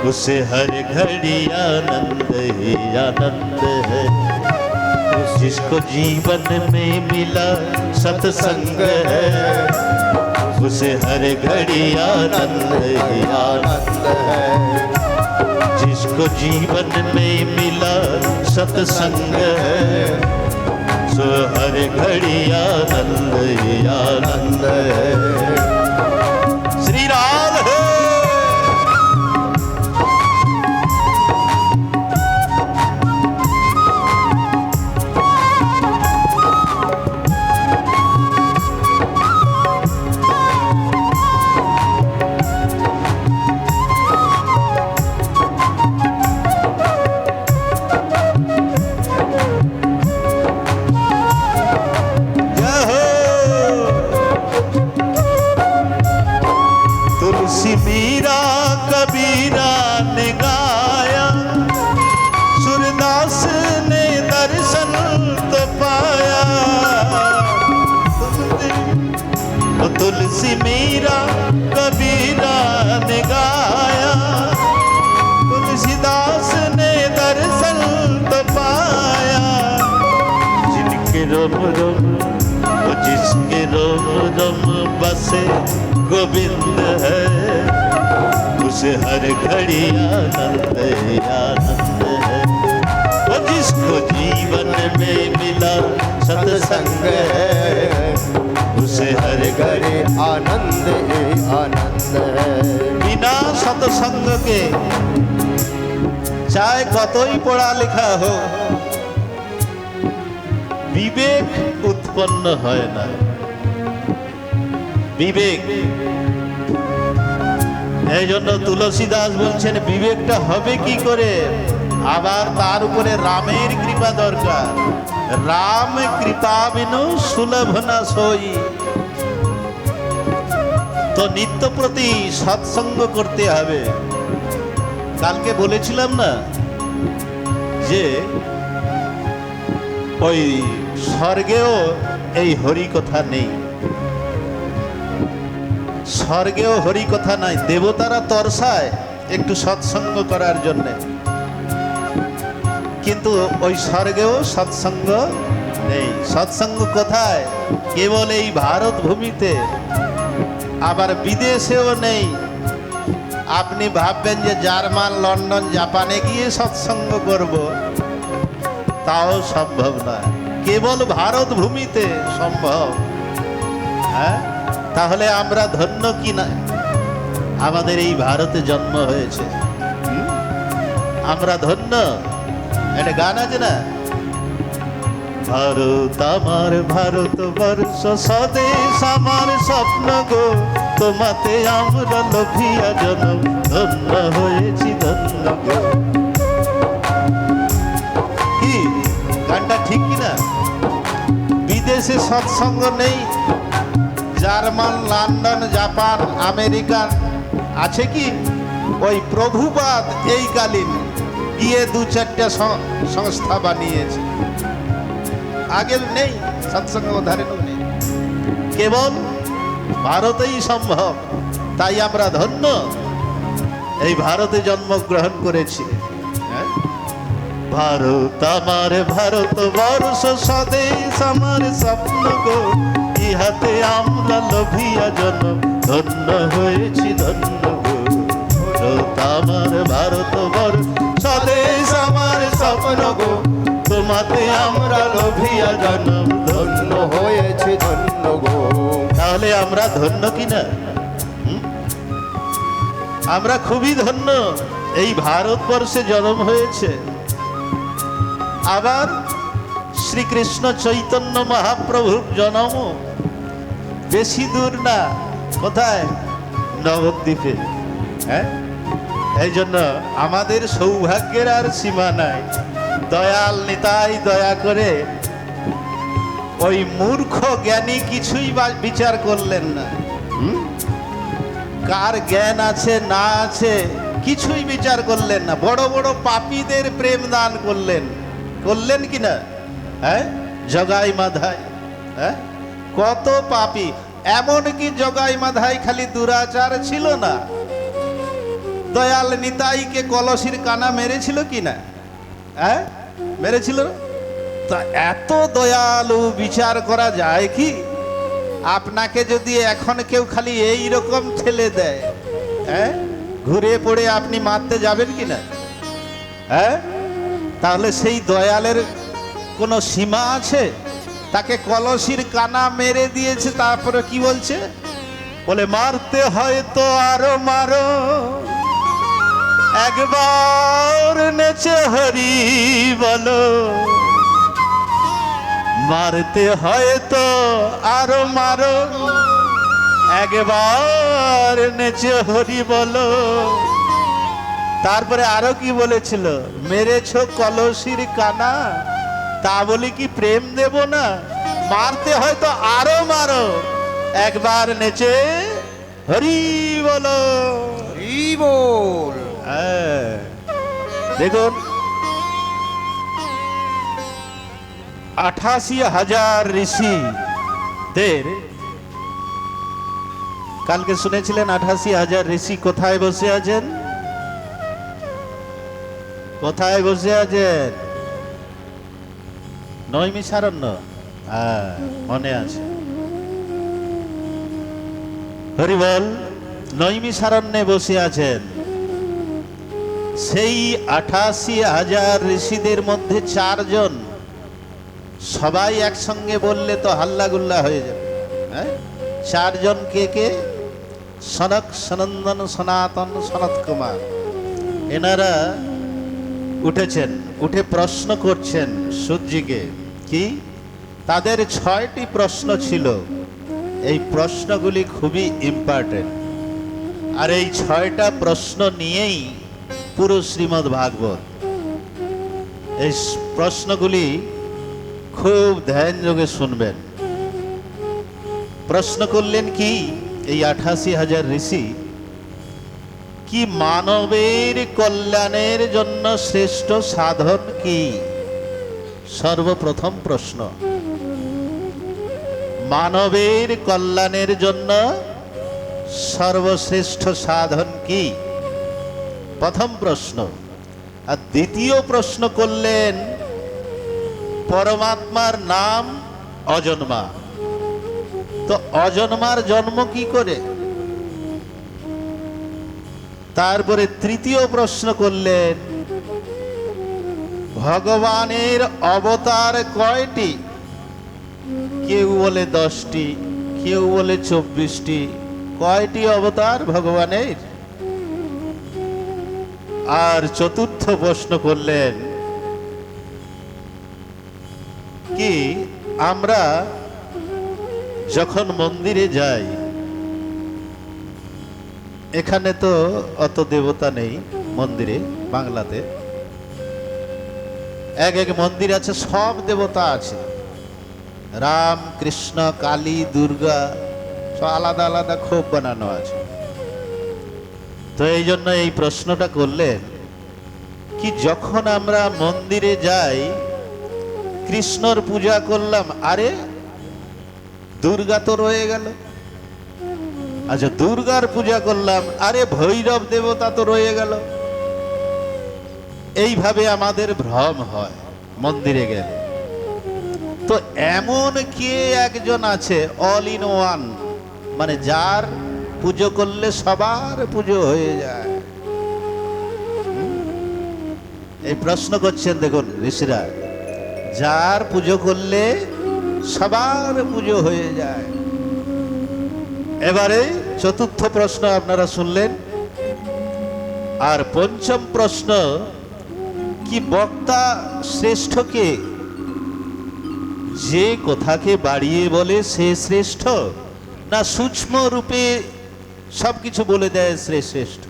उसे हर घड़ी आनंद ही आनंद है। जिसको जीवन में मिला सत्संग है, उसे हर घड़ी आनंद ही आनंद है। जिसको जीवन में मिला सत्संग है, सो हर घड़ी आनंद ही आनंद है। श्री राम है। मीरा कबीरा ने गाया, सूरदास ने दर्शन तो पाया। तो तुलसी मीरा कबीरा ने गाया, तुलसीदास ने दर्शन तो पाया। जिनके रोम रोम वो जिसके रोम रोम बसे गोविंद है, उसे हर घड़ी आनंद आनंद है। वो जिसको जीवन में मिला सत्संग है, उसे हर घड़ी आनंद ही आनंद है। बिना सत्संग के चाहे कतई पढ़ा लिखा हो, विवेक उत्पन्न হয় না। বিবেক, এই জন্য তুলসী দাস বলছেন বিবেকটা হবে কি করে। আবার তার উপরে রামের কৃপা দরকার। রাম কৃপা বিনু সুলভ না সই। তো নিত্য প্রতি সৎসঙ্গ করতে হবে। কালকে বলেছিলাম না যে ওই স্বর্গেও এই হরি কথা নেই, স্বর্গেও হরি কথা নাই। দেবতারা তরসায় একটু সৎসঙ্গ করার জন্যে, কিন্তু ওই স্বর্গেও সৎসঙ্গ নেই। সৎসঙ্গ কোথায়? কেবল এই ভারত ভূমিতে, আবার বিদেশেও নেই। আপনি ভাববেন যে জার্মান, লন্ডন, জাপানে গিয়ে সৎসঙ্গ করব, তাও সম্ভব নয়। কেবল ভারত ভূমিতে সম্ভব। হ্যাঁ, তাহলে আমরা ধন্য কি না, আমাদের এই ভারতে জন্ম হয়েছে। আমরা ধন্য। একটা গান আছে না, ভারত আমার ভারত বর্ষ স্বদেশ আমার স্বপ্ন গো, তোমাতে আমরা লোভিয়া জনম ধন্য হয়েছি ধন্য গো। কি গানটা ঠিক কিনা? বিদেশে সৎসঙ্গ নেই, জার্মান, লন্ডন, জাপান, আমেরিকান আছে কি? ওই প্রভুপাদ এই কালীন গিয়ে দু চারটা সংস্থা বানিয়েছে। আগে নেই সৎসঙ্গ, ধারেও নেই, কেবল ভারতেই সম্ভব। তাই আমরা ধন্য, এই ভারতে জন্মগ্রহণ করেছি। ভারত আমার ভারত বর্ষ স্বদেশ আমার স্বপ্ন গো, ইহাতে আমরা লোভিয়া জনম ধন্য হয়েছি ধন্য গো। ভারত আমার ভারত বর্ষ স্বদেশ আমার স্বপ্ন গো, তোমাতে আমরা লোভিয়া জনম ধন্য হয়েছে ধন্য গো। তাহলে আমরা ধন্য কিনা? আমরা খুবই ধন্য, এই ভারতবর্ষে জন্ম হয়েছে। আবার শ্রীকৃষ্ণ চৈতন্য মহাপ্রভুর জন্ম বেশি দূর না। কোথায়? নবদ্বীপে। হ্যাঁ, এই জন্য আমাদের সৌভাগ্যের আর সীমা নাই। দয়াল নিতাই দয়া করে ওই মূর্খ জ্ঞানী কিছুই বিচার করলেন না। কার জ্ঞান আছে না আছে কিছুই বিচার করলেন না। বড় বড় পাপীদের প্রেম দান করলেন, করলেন কিনা? হ্যাঁ, জগাই মাধাই। হ্যাঁ, কত পাপী। এমনকি জগাই মাধাই খালি দুরাচার ছিল না, দয়াল নিতাইকে কলসির কানা মেরেছিল কিনা? হ্যাঁ, মেরেছিল। তা এত দয়ালু বিচার করা যায় কি? আপনাকে যদি এখন কেউ খালি এই রকম ঠেলে দেয়, হ্যাঁ, ঘুরে পড়ে আপনি মারতে যাবেন কিনা? হ্যাঁ, তাহলে সেই দয়ালের কোনো সীমা আছে? তাকে কলসির কানা মেরে দিয়েছে, তারপরে কি বলছে? বলে মারতে হয় তো আরো মারো, একবার নেচে হরি বলো। মারতে হয় তো আরো মারো, একবার নেচে হরি বলো। তারপরে আরো কি বলেছিল? মেরেছো কলসির কানা, তা বলি কি প্রেম দেব না? মারতে হয় তো আরো মারো, একবার নেচে হরি বলো। দেখুন 88,000 ঋষিদের, কালকে শুনেছিলেন 88,000 ঋষি কোথায় বসে আছেন? কোথায় বসে আছেন? নৈমিষারণ্য। হ্যাঁ, মনে আছে। হরিবল, নৈমিষারণ্যে বসে আছেন। সেই 88,000 ঋষিদের মধ্যে 4 জন, সবাই একসঙ্গে বললে তো হাল্লাগুল্লা হয়ে যাবে। হ্যাঁ, 4 জন কে কে? সনক, সনন্দন, সনাতন, সনত কুমার। এনারা উঠেছেন, উঠে প্রশ্ন করছেন সূর্যকে। কি? তাদের 6টি প্রশ্ন ছিল। এই প্রশ্নগুলি খুবই ইম্পর্টেন্ট, আর এই 6টা প্রশ্ন নিয়েই পুরো শ্রীমদ্ ভাগবত। এই প্রশ্নগুলি খুব ধ্যান যোগে শুনবেন। প্রশ্ন করলেন কি এই 88,000 ঋষি, কি মানবের কল্যাণের জন্য শ্রেষ্ঠ সাধন কি? সর্বপ্রথম প্রশ্ন, মানবের কল্যাণের জন্য সর্বশ্রেষ্ঠ সাধন কি? প্রথম প্রশ্ন। আর দ্বিতীয় প্রশ্ন করলেন, পরমাত্মার নাম অজন্মা, তো অজন্মার জন্ম কি করে? তারপরে তৃতীয় প্রশ্ন করলেন, ভগবানের অবতার কয়টি? কেউ বলে 10টি, কেউ বলে 24টি। কয়টি অবতার ভগবানের? আর চতুর্থ প্রশ্ন করলেন কি, আমরা যখন মন্দিরে যাই, এখানে তো অত দেবতা নেই মন্দিরে, বাংলাতে এক এক মন্দির আছে, সব দেবতা আছে, রাম, কৃষ্ণ, কালী, দুর্গা, সব আলাদা আলাদা খোপ বানানো আছে। তো এই জন্য এই প্রশ্নটা করলেন কি, যখন আমরা মন্দিরে যাই, কৃষ্ণর পূজা করলাম, আরে দুর্গা তো রয়ে গেল। আচ্ছা, দুর্গার পূজা করলাম, আরে ভৈরব দেবতা তো রয়ে গেল। এইভাবে আমাদের ভ্রম হয় মন্দিরে গেলে। তো এমন কে একজন আছে, অল ইন ওয়ান, মানে যার পুজো করলে সবার পুজো হয়ে যায়। এই প্রশ্ন করছেন দেখুন ঋষিরা, যার পুজো করলে সবার পুজো হয়ে যায়। এবারে চতুর্থ প্রশ্ন আপনারা শুনলেন। আর পঞ্চম প্রশ্ন কি, বক্তা শ্রেষ্ঠ কে? যে কথাকে বাড়িয়ে বলে সে শ্রেষ্ঠ, না সূক্ষ্ম রূপে সবকিছু বলে দেয় সে শ্রেষ্ঠ?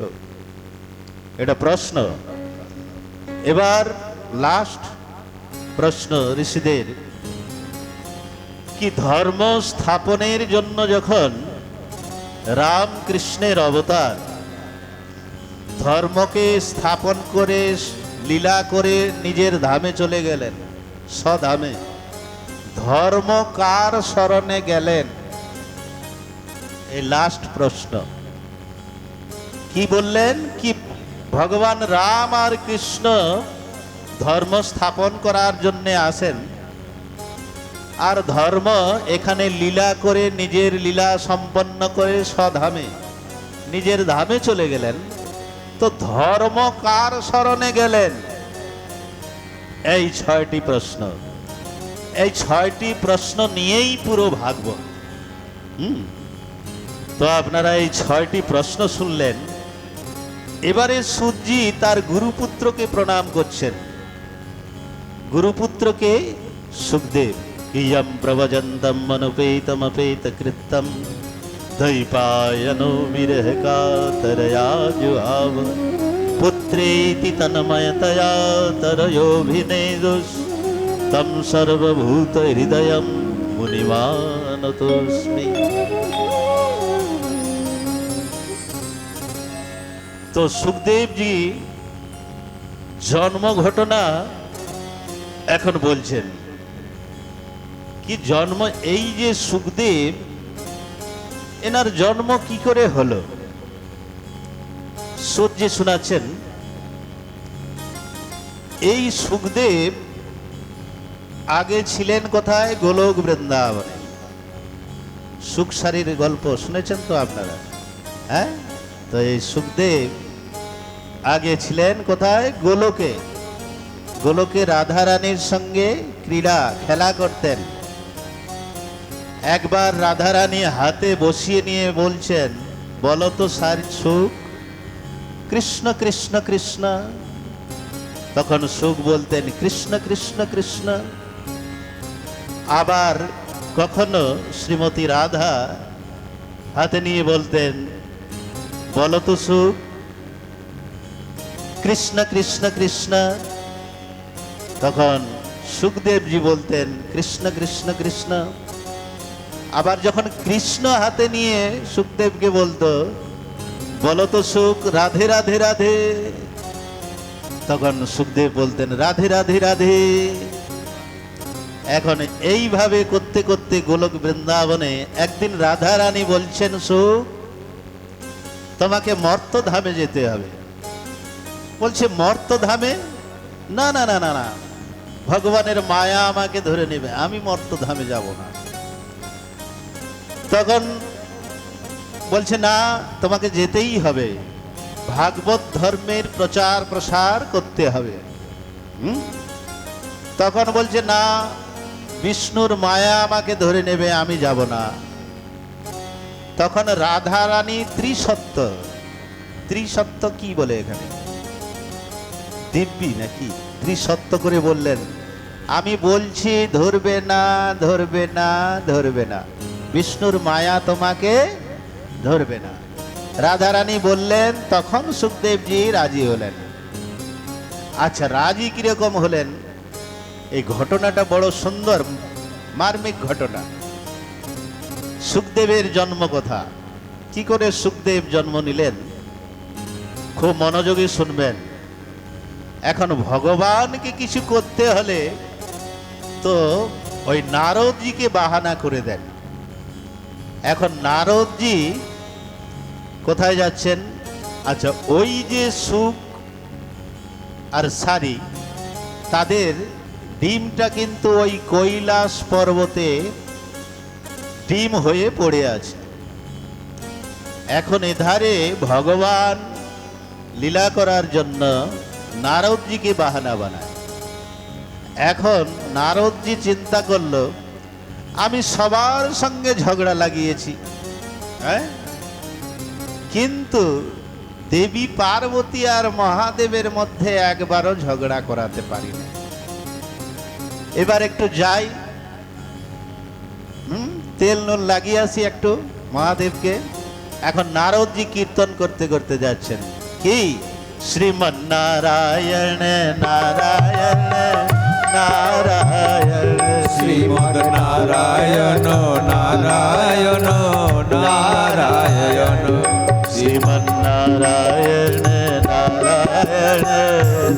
এটা প্রশ্ন। এবার লাস্ট প্রশ্ন ঋষিদের, কি ধর্ম স্থাপনের জন্য যখন রামকৃষ্ণের অবতার, ধর্মকে স্থাপন করে লীলা করে নিজের ধামে চলে গেলেন, স্বধামে, ধর্ম কার শরণে গেলেন? এই লাস্ট প্রশ্ন। কি বললেন? কি ভগবান রাম আর কৃষ্ণ ধর্ম স্থাপন করার জন্য আসেন, আর ধর্ম এখানে লীলা করে নিজের লীলা সম্পন্ন করে স্বধামে নিজের ধামে চলে গেলেন। তো ধর্ম কার শরণে গেলেন? এই 6টি প্রশ্ন। এই 6টি প্রশ্ন নিয়েই পুরো ভাগবত। তো আপনারা এই 6টি প্রশ্ন শুনলেন। এবারে সূর্যি তার গুরুপুত্রকে প্রণাম করছেন। গুরুপুত্রকে সুখদেব। ইয়ম প্রবজন্তম অনুপেতমপেত কৃত্যম দ্বৈপায়নো বিরহ কাতরয়া জুহাব পুত্রেতি তন্ময়তয়া তরয়োভিনেদুষ তম সর্বভূত হৃদয়ম মুনিমানতোস্মি। তো সুখদেব জি জন্ম ঘটনা এখন বলছেন কি জন্ম, এই যে সুখদেব, এনার জন্ম কি করে হলো সূর্যে শোনাচ্ছেন। এই সুখদেব আগে ছিলেন কোথায়? গোলক বৃন্দাবনে। সুখসারীর গল্প শুনেছেন তো আপনারা, হ্যাঁ? তো এই সুখদেব আগে ছিলেন কোথায়? গোলকে। গোলকে রাধা রানীর সঙ্গে ক্রীড়া খেলা করতেন। একবার রাধা রানী হাতে বসিয়ে নিয়ে বলছেন, বলো তো সার সুখ, কৃষ্ণ কৃষ্ণ কৃষ্ণ। তখন সুখ বলতেন, কৃষ্ণ কৃষ্ণ কৃষ্ণ। আবার কখনো শ্রীমতী রাধা হাতে নিয়ে বলতেন, বলো তো সুখ, কৃষ্ণ কৃষ্ণ কৃষ্ণ। তখন সুখদেবজি বলতেন, কৃষ্ণ কৃষ্ণ কৃষ্ণ। আবার যখন কৃষ্ণ হাতে নিয়ে সুখদেবকে বলতো, বলো তো সুখ, রাধে রাধে রাধে, তখন সুখদেব বলতেন, রাধে রাধে রাধে। এখন এইভাবে করতে করতে গোলক বৃন্দাবনে একদিন রাধা রানী বলছেন, সুখ তোমাকে মর্তধামে যেতে হবে। বলছে মর্তধামে? না না না না না, ভগবানের মায়া আমাকে ধরে নেবে, আমি মর্তধামে যাব না। তখন বলছে না, তোমাকে যেতেই হবে, ভাগবত ধর্মের প্রচার প্রসার করতে হবে। তখন বলছে না, বিষ্ণুর মায়া আমাকে ধরে নেবে, আমি যাব না। তখন রাধা রানী ত্রিসত্য, ত্রিসত্য কি বলে এখানে, দিব্যি নাকি, ত্রিসত্য করে বললেন, আমি বলছি ধরবে না ধরবে না ধরবে না, বিষ্ণুর মায়া তোমাকে ধরবে না। রাধা রানী বললেন, তখন সুখদেবজি রাজি হলেন। আচ্ছা, রাজি কিরকম হলেন? এই ঘটনাটা বড় সুন্দর, মার্মিক ঘটনা। সুখদেবের জন্ম কথা, কি করে সুখদেব জন্ম নিলেন, খুব মনোযোগী শুনবেন। এখন ভগবানকে কিছু করতে হলে তো ওই নারদজিকে বাহানা করে দেন। এখন নারদজি কোথায় যাচ্ছেন? আচ্ছা, ওই যে সুখ আর সারি, তাদের ডিমটা কিন্তু ওই কৈলাস পর্বতে ডিম হয়ে পড়ে আছে। এখন এধারে ভগবান লীলা করার জন্য নারদজিকে বাহানা বানায়। এখন নারদজি চিন্তা করলো, আমি সবার সঙ্গে ঝগড়া লাগিয়েছি, হ্যাঁ, কিন্তু দেবী পার্বতী আর মহাদেবের মধ্যে একবারও ঝগড়া করাতে পারি না। এবার একটু যাই, তেল নুন লাগিয়ে আসি একটু মহাদেবকে। এখন নারদজি কীর্তন করতে করতে যাচ্ছেন, কি শ্রীমন্নারায়ণ নারায়ণ নারায়ণ, শ্রীমদ নারায়ণ নারায়ণ নারায়ণ, শ্রীমন্নারায়ণ নারায়ণ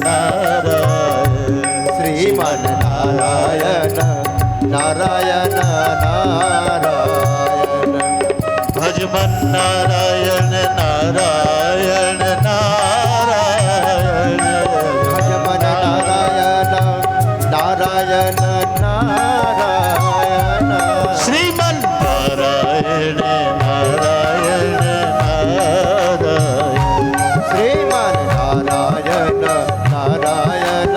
নারায়ণ, শ্রীমন নারায়ণ নারায়ণ নারায়ণ, ভজমন নারায়ণ নারায়ণ নারায়ণ, ভজমন নারায়ণ নারায়ণ নারায়ণ, শ্রীমন নারায়ণ নারায়ণ নারায়ণ, শ্রীমন নারায়ণ নারায়ণ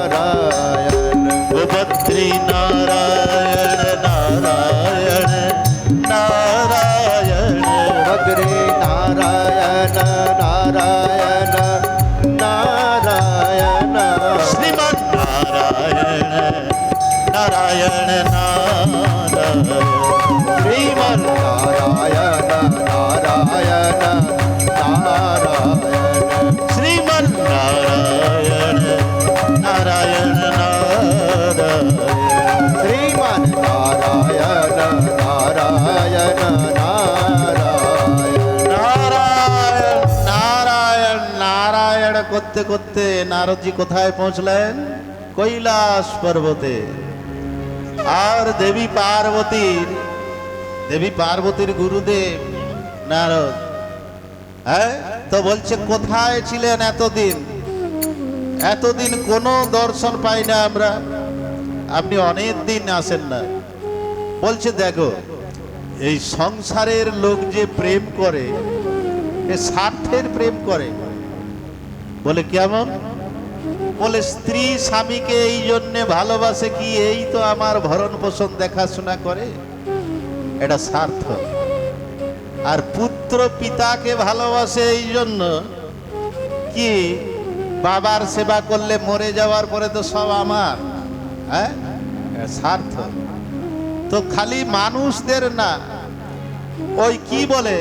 নারায়ণ, বদ্রী নারায়ণ নারায়ণ নারায়ণ, ভদ্রে নারায়ণ নারায়ণ নারায়ণ, শ্রীমন নারায়ণ নারায়ণ নারায়ণ, শ্রীমন নারায়ণ নারায়ণ নারায়ণ, শ্রীমন নারায়ণ নারায়ণ নারায়ণ, শ্রীমন নারায়ণ নারায়ণ নারায়ণ, নারায়ণ নারায়ণ করতে করতে নারদজি কোথায় পৌঁছলেন? কৈলাস পর্বতে। আর দেবী পার্বতীর গুরুদেব নারদ, হ্যাঁ, তো বলছে কোথায় ছিলেন এতদিন? এতদিন কোনো দর্শন পাই না আমরা, আপনি অনেক দিন আসেন না। বলছে দেখো, এই সংসারের লোক যে প্রেম করে, এ স্বার্থের প্রেম করে। বলে কেমন? বলে স্ত্রী স্বামীকে এই জন্যে ভালোবাসে কি, এই তো আমার ভরণ পোষণ দেখাশোনা করে, এটা স্বার্থ। আর পুত্র পিতাকে ভালোবাসে এই জন্য কি, বাবার সেবা করলে মরে যাওয়ার পরে তো সব আমার, হ্যাঁ, স্বার্থ। তো খালি মানুষদের না, ওই কি বলে,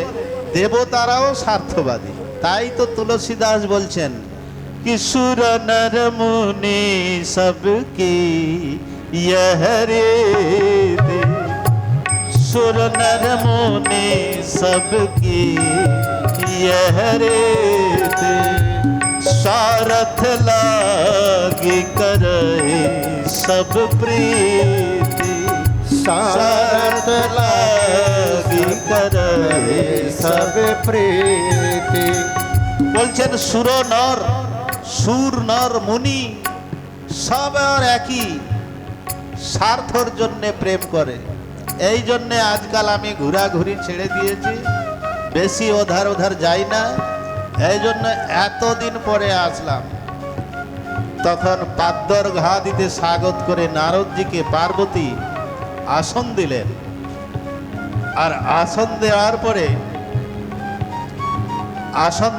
দেবতারাও স্বার্থবাদী। তাই তো তুলসীদাস বলছেন कि सुर नर मुनि सबकी यह रीत, सुर नर मुनि सबकी यह रीत, सारथ लागी करे सब प्रीति, सारथ लागी करे सब प्रीति। বলছেন সুর নর মুনি সব আর একই স্বার্থর জন্য প্রেম করে। এই জন্যে আজকাল আমি ঘোরাঘুরি ছেড়ে দিয়েছি, বেশি ওধার যাই না। এই জন্য এতদিন পরে আসলাম। তখন পাদ্যর ঘা দিতে স্বাগত করে নারদজিকে পার্বতী আসন দিলেন। আর আসন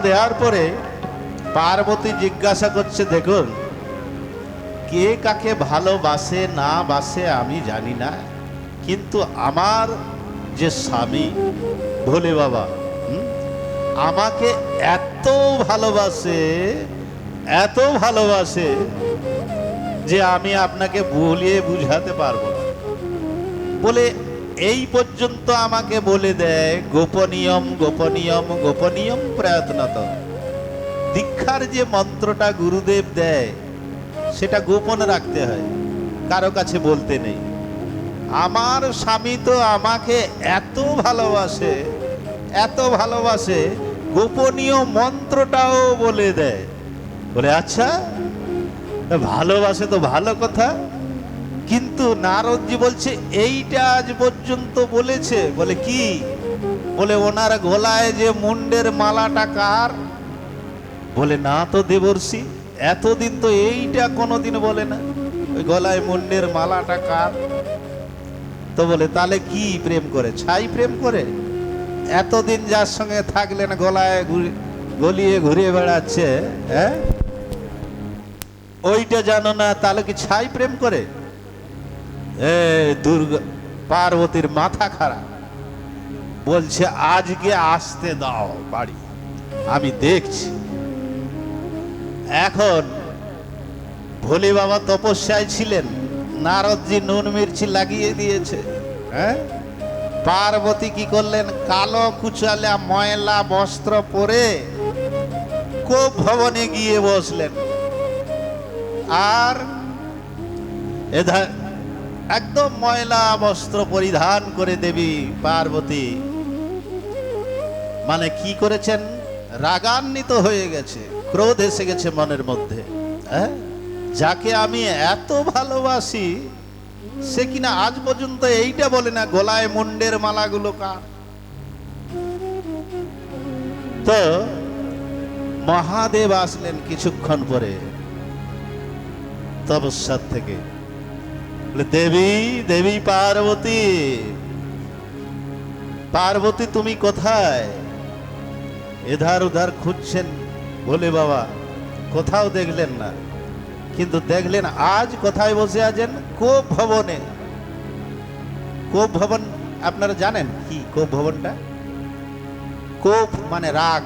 দেওয়ার পরে পার্বতী জিজ্ঞাসা করছে, দেখুন, কে কাকে ভালোবাসে না বাসে আমি জানি না, কিন্তু আমার যে স্বামী ভোলে বাবা আমাকে এত ভালোবাসে যে আমি আপনাকে বলিয়ে বুঝাতে পারবো না। বলে এই পর্যন্ত আমাকে বলে দেয়, গোপনীয়ম গোপনীয়ম গোপনীয়ম প্রয়ত্নত। দীক্ষার যে মন্ত্রটা গুরুদেব দেয় সেটা গোপন রাখতে হয়, কারো কাছে বলতে নেই। আমার স্বামী তো আমাকে এত ভালোবাসে, গোপনীয় মন্ত্রটাও বলে দেয়। বলে আচ্ছা, ভালোবাসে তো ভালো কথা, কিন্তু নারদজি বলছে এইটা আজ পর্যন্ত বলেছে। বলে কি? বলে ওনার গলায় যে মুন্ডের মালাটা কার? বলে না তো দেবর্ষি, এতদিন তো এইটা কোনোদিন বলে না, ওই গলায় মুন্ডের মালাটা কার? তো বলে তাহলে কি প্রেম করে? ছাই প্রেম করে? এতদিন যার সঙ্গে থাকলেন গলায় গলিয়ে ঘুরে বেড়াচ্ছে, হ্যাঁ, ওইটা জানো না, তাহলে কি ছাই প্রেম করে? দুর্গা পার্বতীর মাথা খারাপ। বলছে আজকে আসতে দাও বাড়ি, আমি দেখছি। এখন ভোলে বাবা তপস্যায় ছিলেন, নারদজি নুন মির্চি লাগিয়ে দিয়েছে। হ্যাঁ, পার্বতী কি করলেন? কালো কুচালা ময়লা বস্ত্র পরে কোপ ভবনে গিয়ে বসলেন। আর এধার একদম ময়লা বস্ত্র পরিধান করে দেবী পার্বতী মানে কি করেছেন? রাগান্বিত হয়ে গেছে, ক্রোধ এসে গেছে মনের মধ্যে। হ্যাঁ, যাকে আমি এত ভালোবাসি সে কিনা আজ পর্যন্ত এইটা বলে না গলায় মুন্ডের মালাগুলো কার? তো মহাদেব আসলেন কিছুক্ষণ পরে তপস্যার থেকে। দেবী পার্বতী তুমি কোথায়? এধার ওধার খুঁজছেন ভোলে বাবা, কোথাও দেখলেন না। কিন্তু দেখলেন আজ কোথায় বসে আছেন? কোপ ভবনে। কোপ ভবন আপনারা জানেন কি? কোপ ভবনটা, কোপ মানে রাগ,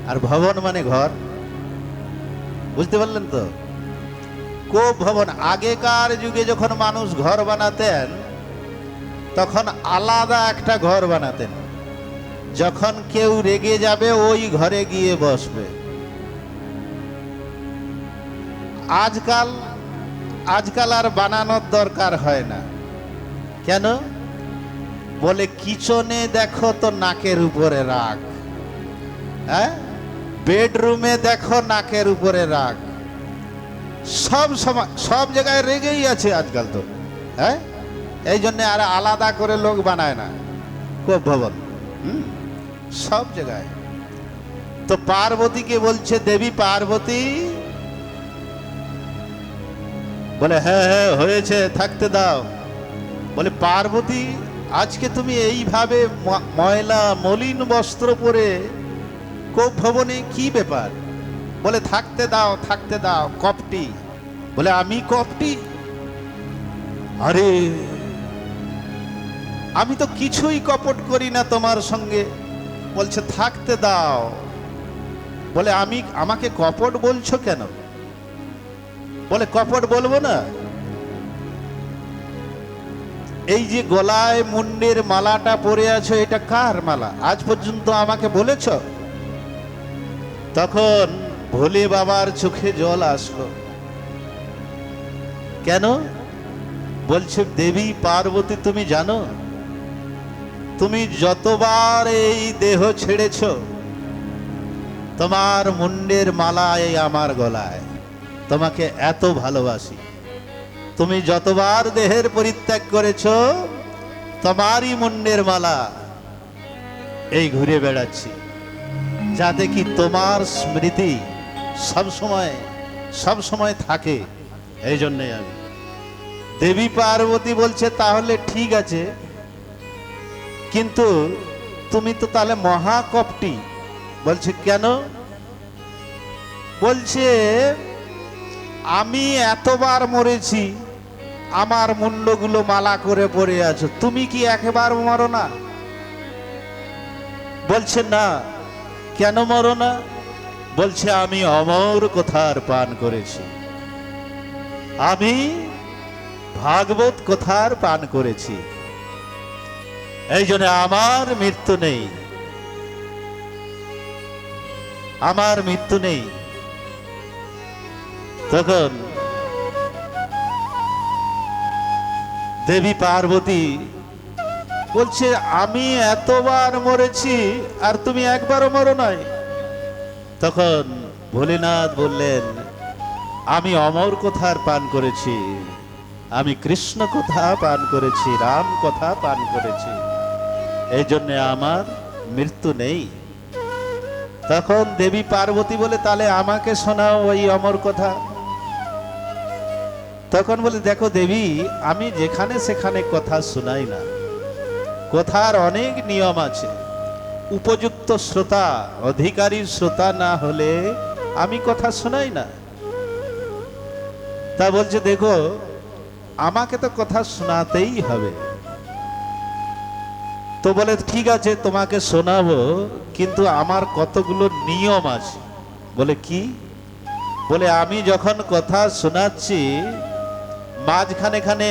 আর ভবন মানে ঘর। বুঝতে পারলেন তো? কোপ ভবন, আগেকার যুগে যখন মানুষ ঘর বানাতেন তখন আলাদা একটা ঘর বানাতেন। যখন কেউ রেগে যাবে ওই ঘরে গিয়ে বসবে, আজকাল আজকাল আর বানানোর দরকার হয় না। কেন? বলে কিচনে দেখো তো নাকের উপরে রাগ, হ্যাঁ, বেডরুমে দেখো নাকের উপরে রাগ, সব সময় সব জায়গায় রেগেই আছে আজকাল তো, হ্যাঁ। এই জন্য আর আলাদা করে লোক বানায় না কোপ ভবন, সব জায়গায়। তো পার্বতীকে বলছে, দেবী পার্বতী, বলে হ্যাঁ হ্যাঁ হয়েছে, থাকতে দাও। বলে পার্বতী, আজকে তুমি এইভাবে ময়লা মলিন বস্ত্র পরে কোপ ভবনে, কি ব্যাপার? বলে থাকতে দাও, থাকতে দাও, কপটি। বলে আমি কপটি? আরে আমি তো কিছুই কপট করি না তোমার সঙ্গে। বলছে থাকতে দাও। বলে আমাকে কপট বলছো কেন? বলে কপট বলবো না। এই যে গলায় মুন্ডের মালাটা পরে আছো, এটা কার মালা? আজ পর্যন্ত আমাকে বলেছ? তখন ভোলে বাবার চোখে জল আসলো। কেন? বলছে দেবী পার্বতী, তুমি জানো, তুমি যতবার এই দেহ ছেড়েছ, তোমার মুন্ডের মালা এই আমার গলায়, তোমাকে এত ভালোবাসি। তুমি যতবার দেহের পরিত্যাগ করেছ, তোমারই মুন্ডের মালা এই ঘুরে বেড়াচ্ছি, যাতে কি তোমার স্মৃতি সব সময় থাকে। এই জন্যই আমি। দেবী পার্বতী বলছে তাহলে ঠিক আছে, কিন্তু তুমি তো তাহলে মহাকপটি। বলছে কেন? বলছে আমি এতবার মরেছি, আমার মুন্ডগুলো মালা করে পড়ে আছো, তুমি কি একবার মরো না? বলছে না। কেন মরো না? বলছে আমি অমর কথার পান করেছি, আমি ভাগবত কথার পান করেছি, এই জন্য আমার মৃত্যু নেই, আমার মৃত্যু নেই। তখন দেবী পার্বতী বলছে আমি এতবার মরেছি আর তুমি একবারও মরো নাই। তখন ভোলেনাথ বললেন, আমি অমর কথার পান করেছি, আমি কৃষ্ণ কথা পান করেছি, রাম কথা পান করেছি, এই জন্য আমার মৃত্যু নেই। তখন দেবী পার্বতী বলে তাহলে আমাকে শোনাও ওই অমর কথা। তখন বলে দেখো দেবী, আমি যেখানে সেখানে কথা শোনাই না, কথার অনেক নিয়ম আছে, উপযুক্ত শ্রোতা অধিকারী শ্রোতা না হলে আমি কথা শোনাই না। তা বলছে দেখো আমাকে তো কথা শোনাতেই হবে। তো বলে ঠিক আছে তোমাকে শোনাবো, কিন্তু আমার কতগুলো নিয়ম আছে। বলে কি? বলে আমি যখন কথা শোনাচ্ছি মাঝখানে খানে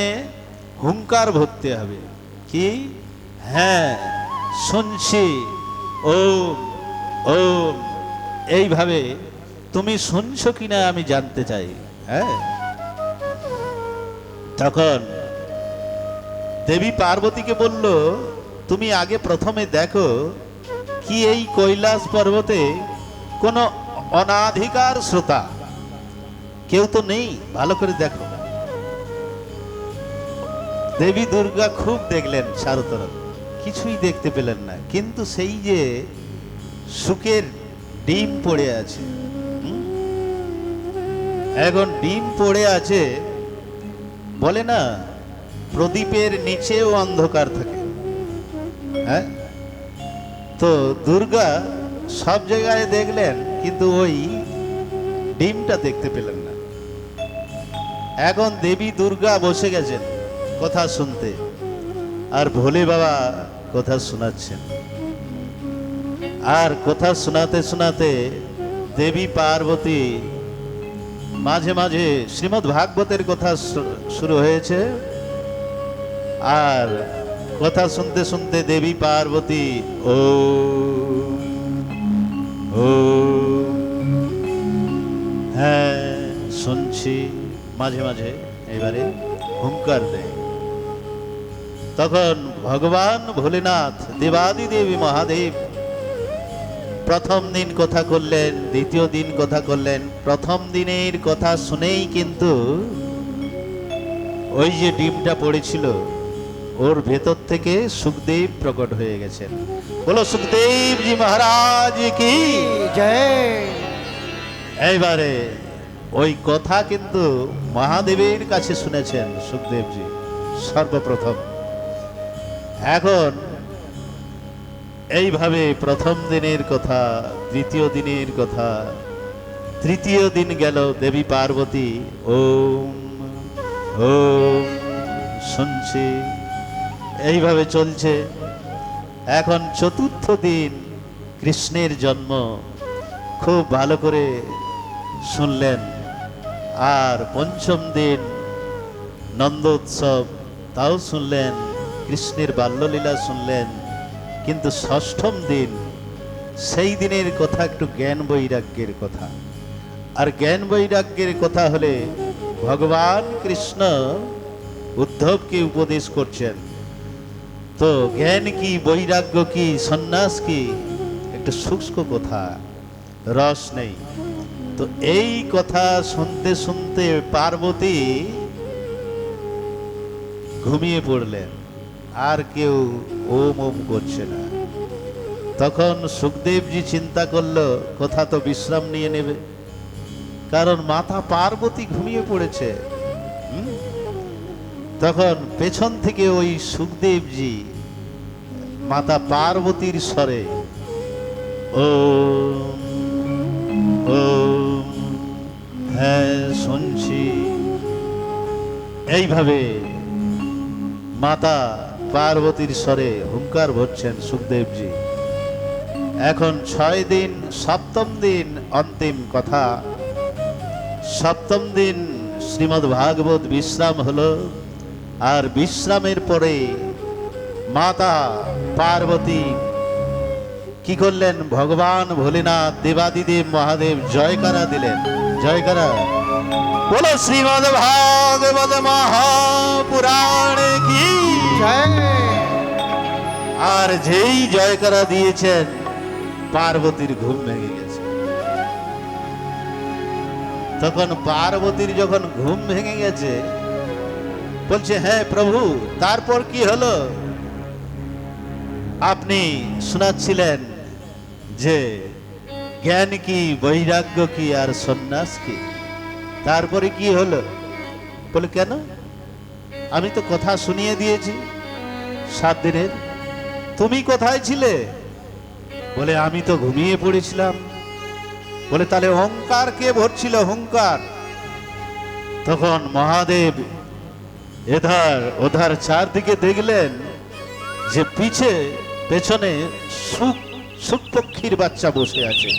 হুঙ্কার ভরতে হবে। কি? হ্যাঁ শুনছি, ওম ওম, এইভাবে তুমি শুনছো কিনা আমি জানতে চাই। হ্যাঁ। তখন দেবী পার্বতীকে বলল, তুমি আগে প্রথমে দেখো কি এই কৈলাস পর্বতে কোনো অনাধিকার শ্রোতা কেউ তো নেই, ভালো করে দেখো। দেবী দুর্গা খুব দেখলেন চারতরফ, কিছুই দেখতে পেলেন না, কিন্তু সেই যে শুকের ডিম পড়ে আছে, এখন ডিম পড়ে আছে, বলে না প্রদীপের নিচেও অন্ধকার থাকে, হ্যাঁ। তো দুর্গা সব জায়গায় দেখলেন, কিন্তু ওই ডিমটা দেখতে পেলেন না। এখন দেবী দুর্গা বসে গেছেন কথা শুনতে, আর ভোলে বাবা কথা শোনাচ্ছেন। আর কথা শোনাতে শোনাতে দেবী পার্বতী মাঝে মাঝে শ্রীমদ্ ভাগবতের কথা শুরু হয়েছে, আর কথা শুনতে শুনতে দেবী পার্বতী ও ও হ্যাঁ শুনছি শুনছি, মাঝে মাঝে এবারে হুঙ্কার দেয়। তখন ভগবান ভোলেনাথ দেবাদিদেবী মহাদেব প্রথম দিন কথা করলেন, দ্বিতীয় দিন কথা করলেন। প্রথম দিনের কথা শুনেই কিন্তু ওই যে ডিমটা পড়েছিল ওর ভেতর থেকে সুখদেব প্রকট হয়ে গেছেন। বলো সুখদেব জি মহারাজ কি জয়। এইবারে ওই কথা কিন্তু মহাদেবের কাছে শুনেছেন সুখদেবজি সর্বপ্রথম। এখন এইভাবে প্রথম দিনের কথা, দ্বিতীয় দিনের কথা, তৃতীয় দিন গেল। দেবী পার্বতী ওম ওম শুনছি, এইভাবে চলছে। এখন চতুর্থ দিন কৃষ্ণের জন্ম খুব ভালো করে শুনলেন। আর পঞ্চম দিন নন্দোৎসব, তাও শুনলেন। কৃষ্ণের বাল্যলীলা শুনলেন। কিন্তু ষষ্ঠম দিন, সেই দিনের কথা একটু জ্ঞান বৈরাগ্যের কথা। আর জ্ঞান বৈরাগ্যের কথা হলে ভগবান কৃষ্ণ উদ্ধবকে উপদেশ করছেন। তো জ্ঞান কি, বৈরাগ্য কি, সন্ন্যাস কি, একটু শুষ্ক কথা, রস নেই। তো এই কথা শুনতে শুনতে পার্বতী ঘুমিয়ে পড়লেন। আর কেউ ওম ওম করছে না। তখন সুখদেবজি চিন্তা করলো কোথা তো বিশ্রাম নিয়ে নেবে, কারণ মাতা পার্বতী ঘুমিয়ে পড়েছে। তখন পেছন থেকে ওই সুখদেবজি মাতা পার্বতীর স্বরে ওম ওম হ্যাঁ শুনছি, এইভাবে মাতা পার্বতীর স্বরে হুঙ্কার ভরছেন সুখদেবজি। এখন 6 দিন, সপ্তম দিন অন্তিম কথা। সপ্তম দিন শ্রীমদ্ ভাগবত বিশ্রাম হলো। আর বিশ্রামের পরে মাতা পার্বতী কি করলেন? ভগবান ভোলেনাথ দেবাদিদেব মহাদেব জয়কারা দিলেন। জয়কারা বলো শ্রীমদ্ ভাগবত মহাপুরাণ কি জয়। আর যেই জয়কারা দিয়েছেন পার্বতীর ঘুম ভেঙে গেছে। তখন পার্বতীর যখন ঘুম ভেঙে গেছে বলছে হ্যাঁ প্রভু তারপর কি হলো? আপনি শোনাচ্ছিলেন যে জ্ঞান কি, বৈরাগ্য কি, আর সন্ন্যাস কি, তারপরে কি হলো? বলে কেন, আমি তো কথা শুনিয়ে দিয়েছি 7 দিনের। তুমি কোথায় ছিলে? বলে আমি তো ঘুমিয়ে পড়েছিলাম। বলে তাহলে অহংকার কে ভরছিল? হুঙ্কার। তখন মহাদেব এধার ওধার চারদিকে দেখলেন যে পেছনে সুখ পক্ষীর বাচ্চা বসে আছে।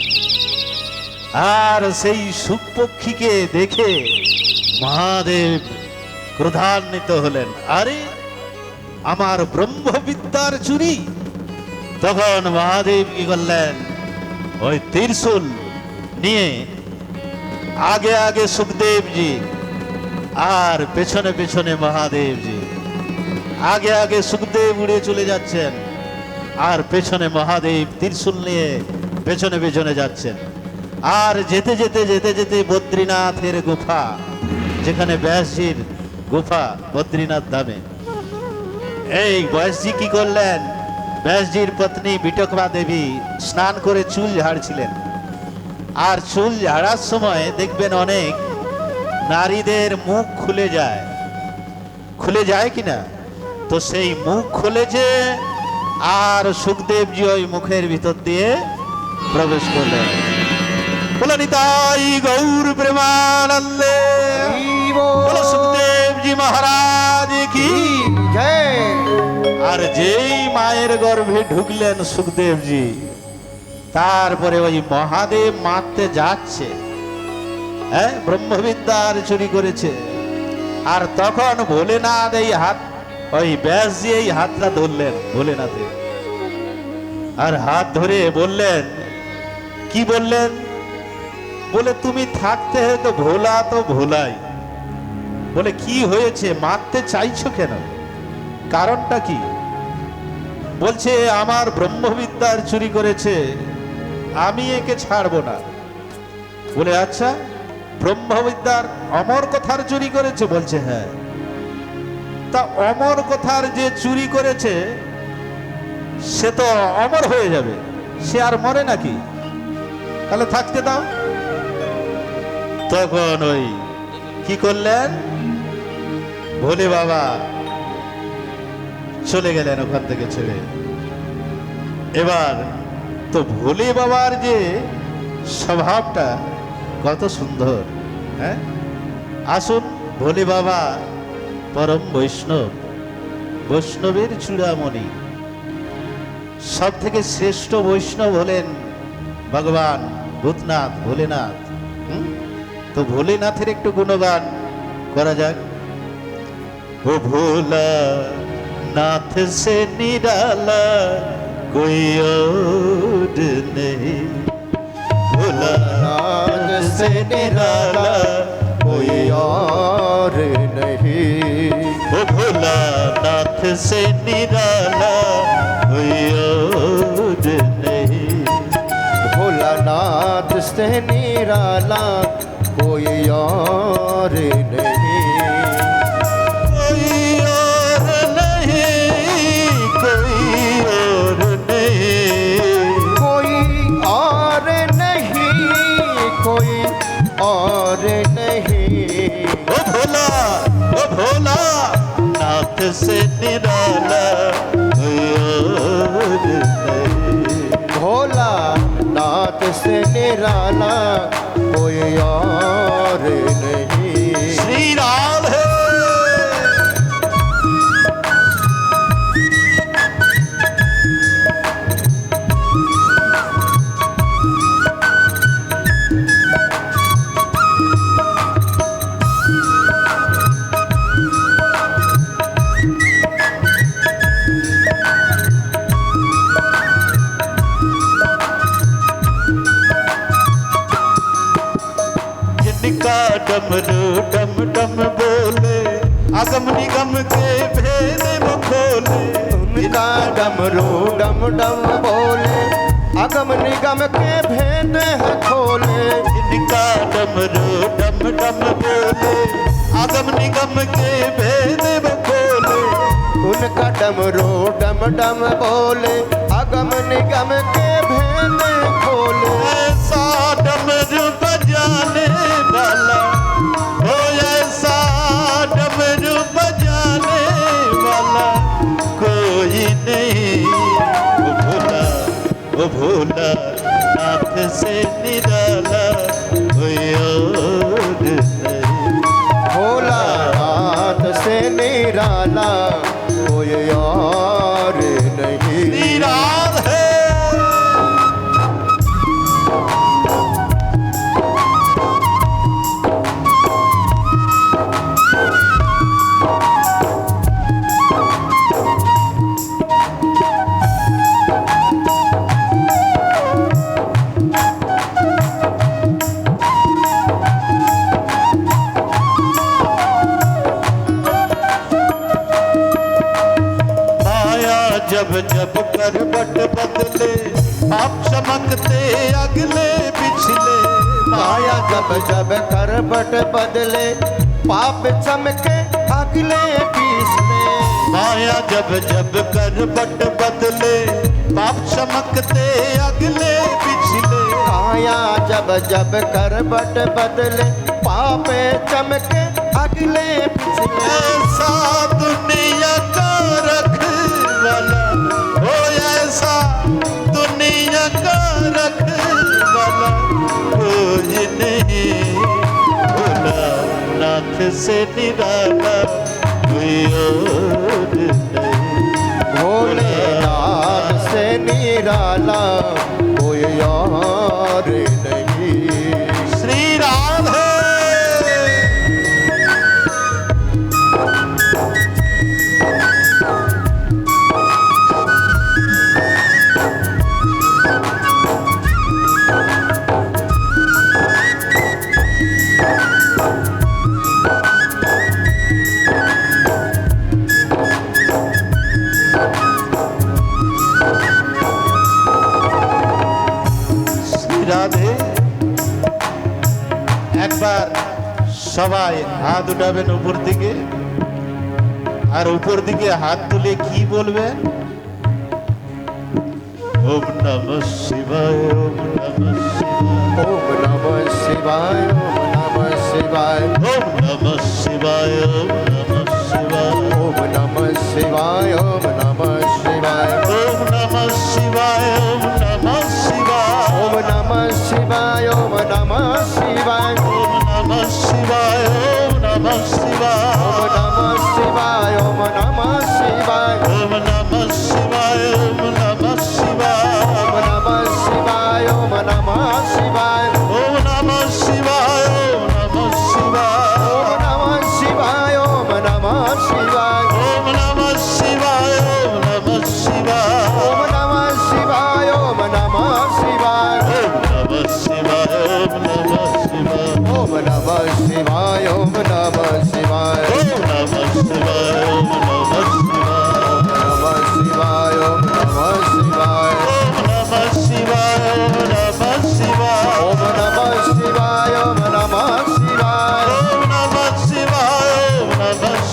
আর সেই সুখ পক্ষীকে দেখে মহাদেব ক্রোধান্বিত হলেন। আরে আমার ব্রহ্মবিদ্যার চুরি! তখন মহাদেব কি করলেন? ওই ত্রিশূল নিয়ে আগে আগে সুখদেবজি আর পেছনে পেছনে মহাদেবজি। আগে আগে সুখদেব উড়ে চলে যাচ্ছেন আর পেছনে মহাদেব ত্রিশূল নিয়ে পেছনে পেছনে যাচ্ছেন। আর যেতে যেতে যেতে যেতে বদ্রীনাথের গুফা, যেখানে ব্যাসজির গুফা বদ্রীনাথ ধামে, এই ব্যাসজি কি করলেন? ব্যাসজির পত্নী বিটকবা দেবী স্নান করে চুল ঝাড়ছিলেন। আর চুল ঝাড়ার সময় দেখবেন অনেক নারীদের মুখ খুলে যায় কিনা? তো সেই মুখ খুলেছে আর সুখদেবজি ওই মুখের ভিতর দিয়ে প্রবেশ করলেন। বলো নিতাই গৌর প্রেমানন্দে, বলো সুখদেবজি মহারাজ কি জয়। আর যেই মায়ের গর্ভে ঢুকলেন সুখদেবজি, তারপরে ওই মহাদেব মারতে যাচ্ছে, হ্যাঁ ব্রহ্মবিদ্যার চুরি করেছে। আর তখন ভোলেনাথ এই হাত, ওই ব্যাসজি এই হাতটা ধরলেন ভোলেনাথে, আর হাত ধরে বললেন, কি বললেন? বলে তুমি থাকতে হয় তো ভোলা তো ভোলাই। বলে কি হয়েছে, মারতে চাইছো কেন, কারণটা কি? বলছে আমার ব্রহ্মবিদ্যার চুরি করেছে, আমি একে ছাড়বো না। বলে আচ্ছা, ব্রহ্মবিদ্যার অমর কথার চুরি করেছে? বলছে হ্যাঁ। তা অমর কথার যে চুরি করেছে সে তো অমর হয়ে যাবে, সে আর মরে নাকি, তাহলে থাকতে দাও। তখন ওই কি করলেন, ভোলে বাবা চলে গেলেন ওখান থেকে ছেড়ে। এবার তো ভোলে বাবার যে স্বভাবটা কত সুন্দর, হ্যাঁ। আসুন, ভোলে বাবা পরম বৈষ্ণব, বৈষ্ণবের চূড়ামণি, সব থেকে শ্রেষ্ঠ বৈষ্ণব হলেন ভগবান ভূতনাথ ভোলেনাথ। তো ভোলেনাথের একটু গুণগান করা যাক। ও ভোলা नाथ से निराला कोई और नहीं, भोला नाथ से निराला कोई और नहीं, ओ भोला नाथ से निराला कोई और नहीं, भोलानाथ से निराला कोई और नहीं, और नहीं, ओ भोला नाथ से निराला कोई और नहीं, भोला नाथ से निराला कोई और नहीं। श्री राम है। जिनका डमरू डम डम बोले, अगम निगम के भेद वो खोले, उनका डमरू डम डम बोले, अगम निगम के भेद है खोले, जिनका डमरू डम डम बोले, अगम निगम के भेद वो खोले, उनका डमरू डम डम बोले, अगम निगम के भेद खोले। ऐसा डमरू बजाने वाला, ओ ऐसा डमरू बजाने वाला कोई नहीं, ओ भोला नाथ से निराला कोई और नहीं, भोलानाथ से निराला कोई और नहीं। निराल है। जब जब करवट बदले, आप चमकते अगले पिछले, माया जब जब करवट बदले, पाप चमके अगले पिछले, माया जब जब करवट बदले, पाप चमकते अगले पिछले, माया जब जब करवट बदले, पाप चमके अगले पिछले। ऐसा दुनिया का रखवाला, ओ ऐसा दुनिया का रखवाला कोई नहीं, भोला नाथ से निराला कोई और नहीं, भोलेनाथ से निराला कोई और नहीं। श्री राम है। একবার সবাই হাত উঠাবেন উপর দিকে, আর উপর দিকে হাত তুলে কি বলবেন? ওম নমঃ শিবায়, ওম নমঃ শিবায়, ओम नमः शिवाय ओम नमः शिवाय ওম নমঃ শিবায়, ওম নমঃ শিবায়, ओम नमः शिवाय ओम नमः शिवाय ওম নমঃ শিবায়, ओम नमः शिवाय ওম নমঃ শিবায়, ओम नमः शिवाय ওম নমঃ শিবায়, ओम नमः शिवाय ওম নমঃ শিবায়, ओम नमः शिवाय ওম নমঃ শিবায়, ओम नमः शिवाय ওম নমঃ শিবায়, ओम नमः शिवाय ওম নমঃ শিবায়, ओम नमः शिवाय ওম নমঃ শিবায়, ओम नमः शिवाय ওম নমঃ শিবায়, ओम नमः शिवाय ওম নমঃ শিবায়, ओम नमः शिवाय ওম নমঃ শিবায়, ओम नमः शिवाय ওম নমঃ শিবায়, ओम नमः शिवाय ওম নমঃ শিবায়, ओम नमः शिवाय ওম নমঃ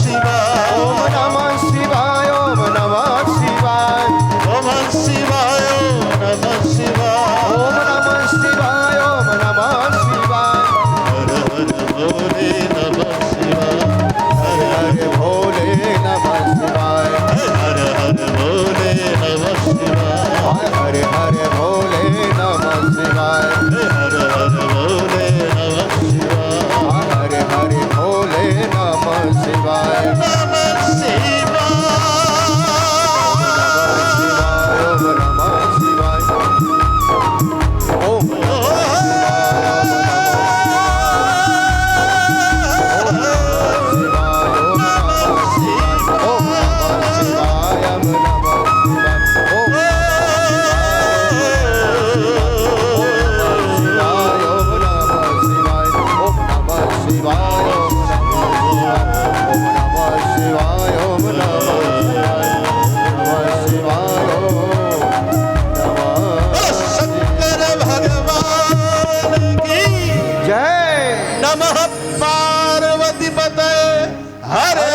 শিবায়, ओम नमः शिवाय ওম নমঃ শিবায়, ओम नमः शिवाय ওম নমঃ শিবায়, ओम नमः शिवाय হর হর ভোলে নমঃ শিবায়, हर हर भोले नमः शिवाय হর হর ভোলে নমঃ শিবায়, हर हर भोले नमः शिवाय হর হর ভোলে নমঃ শিবায়, नमः शिवाय ওম নমঃ শিবায়, ওম নমঃ शंकर भगवान की जय नमः पार्वती पतये हरे